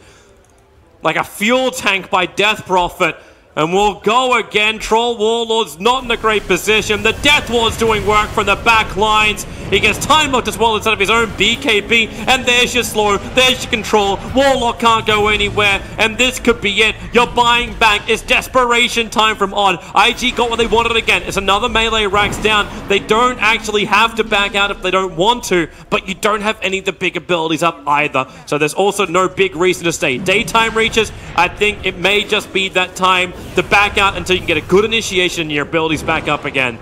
like a fuel tank by Death Prophet. And we'll go again. Troll Warlord's not in a great position. The Death Ward's doing work from the back lines. He gets time locked as well instead of his own BKB. And there's your slow. There's your control. Warlock can't go anywhere. And this could be it. You're buying back. It's desperation time from Odd. IG got what they wanted again. It's another melee racks down. They don't actually have to back out if they don't want to. But you don't have any of the big abilities up either. So there's also no big reason to stay. Daytime reaches. I think it may just be that time to back out until you can get a good initiation and your abilities back up again.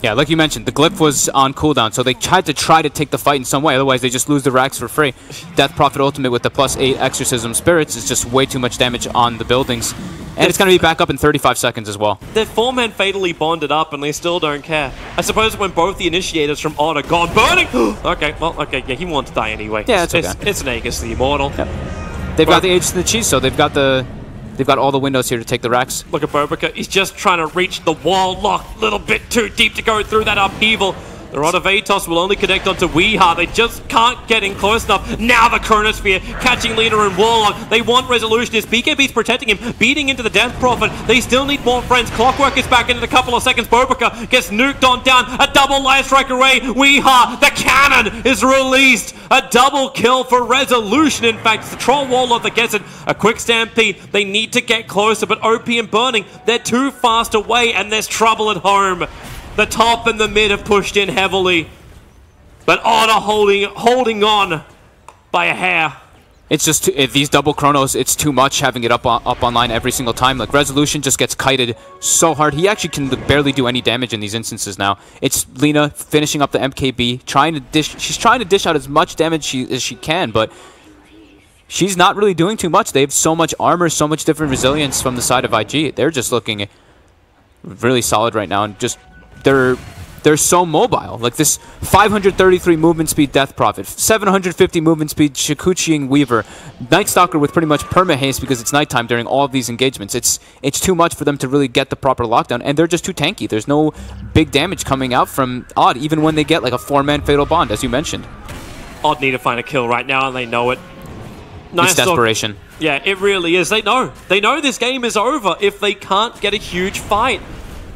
Yeah, like you mentioned, the Glyph was on cooldown, so they had to try to take the fight in some way, otherwise they just lose the racks for free. Death Prophet Ultimate with the +8 Exorcism Spirits is just way too much damage on the buildings. And it's going to be back up in 35 seconds as well. They're 4-man fatally bonded up and they still don't care. I suppose when both the initiators from Odd are gone, Burning! Okay, well, okay, yeah, he wants to die anyway. Yeah, it's okay. It's an Aegis the Immortal. Yep. They've got the Aegis and the Cheese, so they've got all the windows here to take the racks. Look at Bobica. He's just trying to reach the wall lock. A little bit too deep to go through that upheaval. The Rod of Atos will only connect onto Weeha. They just can't get in close enough. Now the Chronosphere catching Lena and Warlock. They want resolution. His BKB's protecting him, beating into the Death Prophet. They still need more friends. Clockwork is back in a couple of seconds. Bobica gets nuked on down. A double life strike away. Weeha, the cannon is released. A double kill for resolution. In fact, it's the Troll Warlord that gets it. A quick stampede. They need to get closer, but OP and Burning, they're too fast away, and there's trouble at home. The top and the mid have pushed in heavily. But Odd are holding on by a hair. It's just, these double Chronos, it's too much having it up online every single time. Like, Resolution just gets kited so hard. He actually can barely do any damage in these instances now. It's Lena finishing up the MKB, she's trying to dish out as much damage as she can, but she's not really doing too much. They have so much armor, so much different resilience from the side of IG. They're just looking really solid right now, and just they're they're so mobile. Like this 533 movement speed Death Prophet, 750 movement speed Shikuchiing Weaver, Night Stalker with pretty much perma haste because it's nighttime during all of these engagements. It's too much for them to really get the proper lockdown, and they're just too tanky. There's no big damage coming out from Odd, even when they get like a 4-man Fatal Bond, as you mentioned. Odd need to find a kill right now, and they know it. It's desperation. Yeah, it really is. They know. They know this game is over if they can't get a huge fight.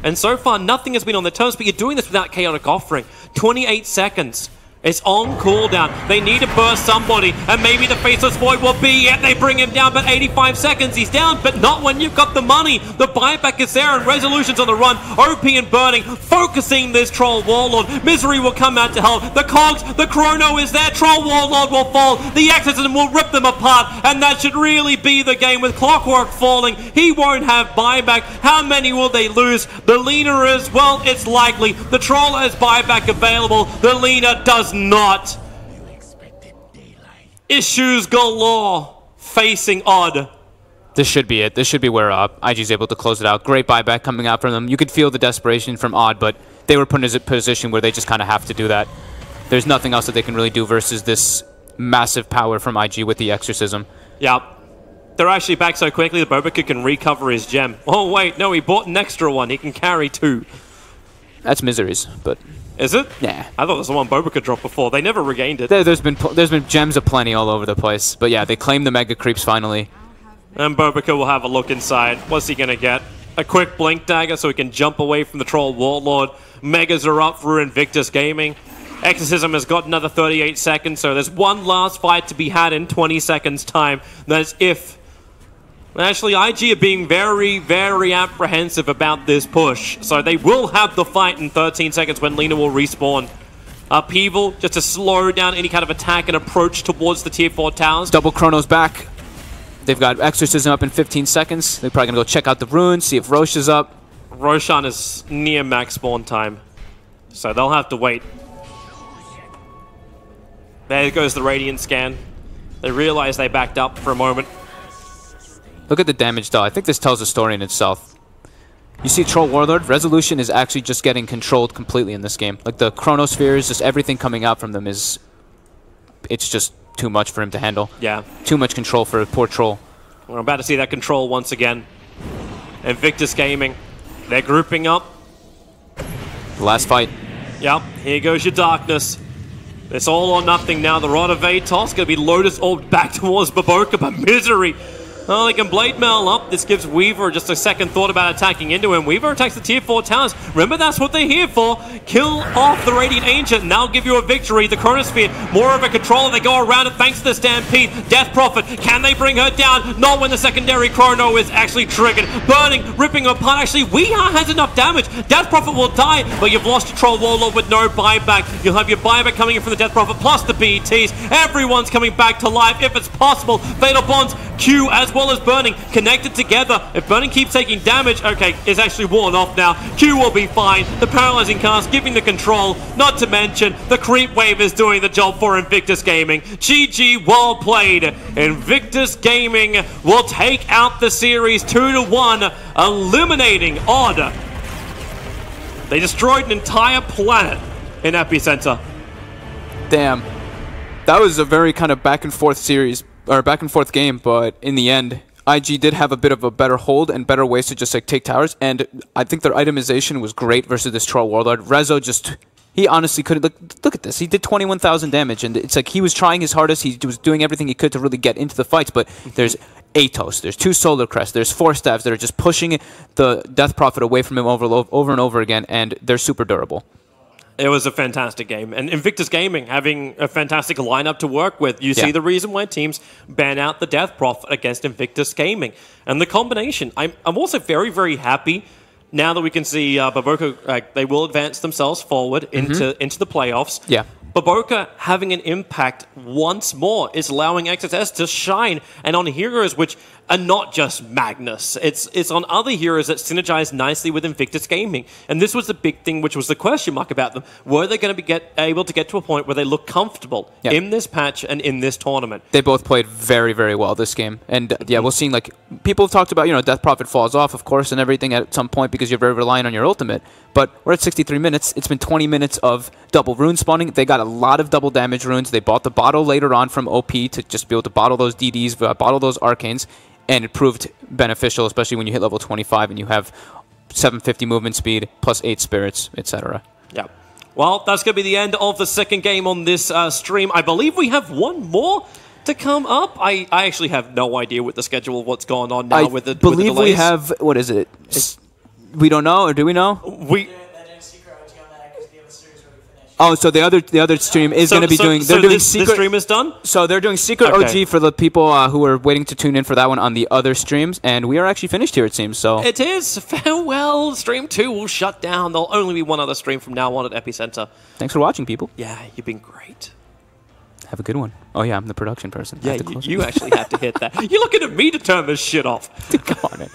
And so far, nothing has been on their terms, but you're doing this without Chaotic Offering. 28 seconds. It's on cooldown. They need to burst somebody, and maybe the Faceless Void will be it. They bring him down, but 85 seconds. He's down, but not when you've got the money. The buyback is there, and Resolution's on the run. OP and Burning, focusing this Troll Warlord. Misery will come out to help. The Cogs, the Chrono is there. Troll Warlord will fall. The Exorcism will rip them apart, and that should really be the game with Clockwork falling. He won't have buyback. How many will they lose? The Lina is, well, it's likely. The Troll has buyback available. The Lina does not. Issues galore facing Odd. This should be it. This should be where IG's able to close it out. Great buyback coming out from them. You could feel the desperation from Odd, but they were put in a position where they just kind of have to do that. There's nothing else that they can really do versus this massive power from IG with the Exorcism. Yeah. They're actually back so quickly that Bobika can recover his gem. Oh, wait. No, he bought an extra one. He can carry 2. That's Misery's, but... Is it? Yeah. I thought it was the one Bobika dropped before. They never regained it. There's been gems aplenty all over the place. But yeah, they claim the Mega Creeps finally. And Bobika will have a look inside. What's he going to get? A quick Blink Dagger so he can jump away from the Troll Warlord. Megas are up for Invictus Gaming. Exorcism has got another 38 seconds, so there's one last fight to be had in 20 seconds' time. That's if... Actually, IG are being very, very apprehensive about this push. So they will have the fight in 13 seconds when Lina will respawn. Upheaval, just to slow down any kind of attack and approach towards the tier 4 towers. Double Chrono's back. They've got Exorcism up in 15 seconds. They're probably going to go check out the runes, see if Roche is up. Roshan is near max spawn time. So they'll have to wait. There goes the Radiant scan. They realize they backed up for a moment. Look at the damage, though. I think this tells a story in itself. You see Troll Warlord, Resolution is actually just getting controlled completely in this game. Like, the Chronospheres, just everything coming out from them is... It's just too much for him to handle. Yeah. Too much control for a poor Troll. We're about to see that control once again. Invictus Gaming, they're grouping up. Last fight. Yep, here goes your darkness. It's all or nothing now. The Rod of Atos going to be Lotus orbed back towards Baboka, but Misery. Oh, they can Blade Mail up. This gives Weaver just a second thought about attacking into him. Weaver attacks the tier 4 towers. Remember, that's what they're here for. Kill off the Radiant Ancient, and that'll give you a victory. The Chronosphere, more of a control. They go around it thanks to the Stampede. Death Prophet, can they bring her down? Not when the secondary Chrono is actually triggered. Burning, ripping her apart. Actually, Weeha has enough damage. Death Prophet will die, but you've lost your Troll Warlord with no buyback. You'll have your buyback coming in from the Death Prophet, plus the BTs. Everyone's coming back to life if it's possible. Fatal Bonds, Q as well as Burning connected together. If Burning keeps taking damage, okay, it's actually worn off now. Q will be fine. The paralyzing cast giving the control. Not to mention, the creep wave is doing the job for Invictus Gaming. GG, well played. Invictus Gaming will take out the series 2-1, eliminating Odd. They destroyed an entire planet in Epicenter. Damn. That was a very kind of back and forth series. Or back and forth game, but in the end, IG did have a bit of a better hold and better ways to just like take towers, and I think their itemization was great versus this Troll Warlord. Rezo just, he honestly couldn't, look at this, he did 21,000 damage, and it's like he was trying his hardest, he was doing everything he could to really get into the fights, but there's Atos, there's 2 Solar Crests, there's 4 Staves that are just pushing the Death Prophet away from him over and over again, and they're super durable. It was a fantastic game. And Invictus Gaming having a fantastic lineup to work with. You see the reason why teams ban out the Death Prophet against Invictus Gaming. And the combination. I'm also very, very happy now that we can see Baboka, they will advance themselves forward into the playoffs. Yeah. Baboka having an impact once more is allowing XSS to shine, and on heroes which are not just Magnus. It's on other heroes that synergize nicely with Invictus Gaming. And this was the big thing, which was the question mark about them. Were they going to be able to get to a point where they look comfortable in this patch and in this tournament? They both played very, very well this game. And yeah, we'll see, like, people have talked about, you know, Death Prophet falls off, of course, and everything at some point because you're very reliant on your ultimate. But we're at 63 minutes. It's been 20 minutes of double rune spawning. They got a lot of double damage runes. They bought the bottle later on from OP to just be able to bottle those DDs, bottle those arcanes. And it proved beneficial, especially when you hit level 25 and you have 750 movement speed, plus 8 spirits, etc. Yeah. Well, that's going to be the end of the second game on this stream. I believe we have one more to come up. I actually have no idea with the schedule of what's going on now with the delays. I believe we have, what is it? We don't know, or do we know? Oh, so the other stream is going to be doing. They're doing secret. This stream is done. So they're doing secret OG for the people who are waiting to tune in for that one on the other streams, and we are actually finished here. It seems so. It is. Farewell. Stream 2 will shut down. There'll only be one other stream from now on at Epicenter. Thanks for watching, people. Yeah, you've been great. Have a good one. Oh yeah, I'm the production person. Yeah, you actually have to hit that. You're looking at me to turn this shit off. Come on, man.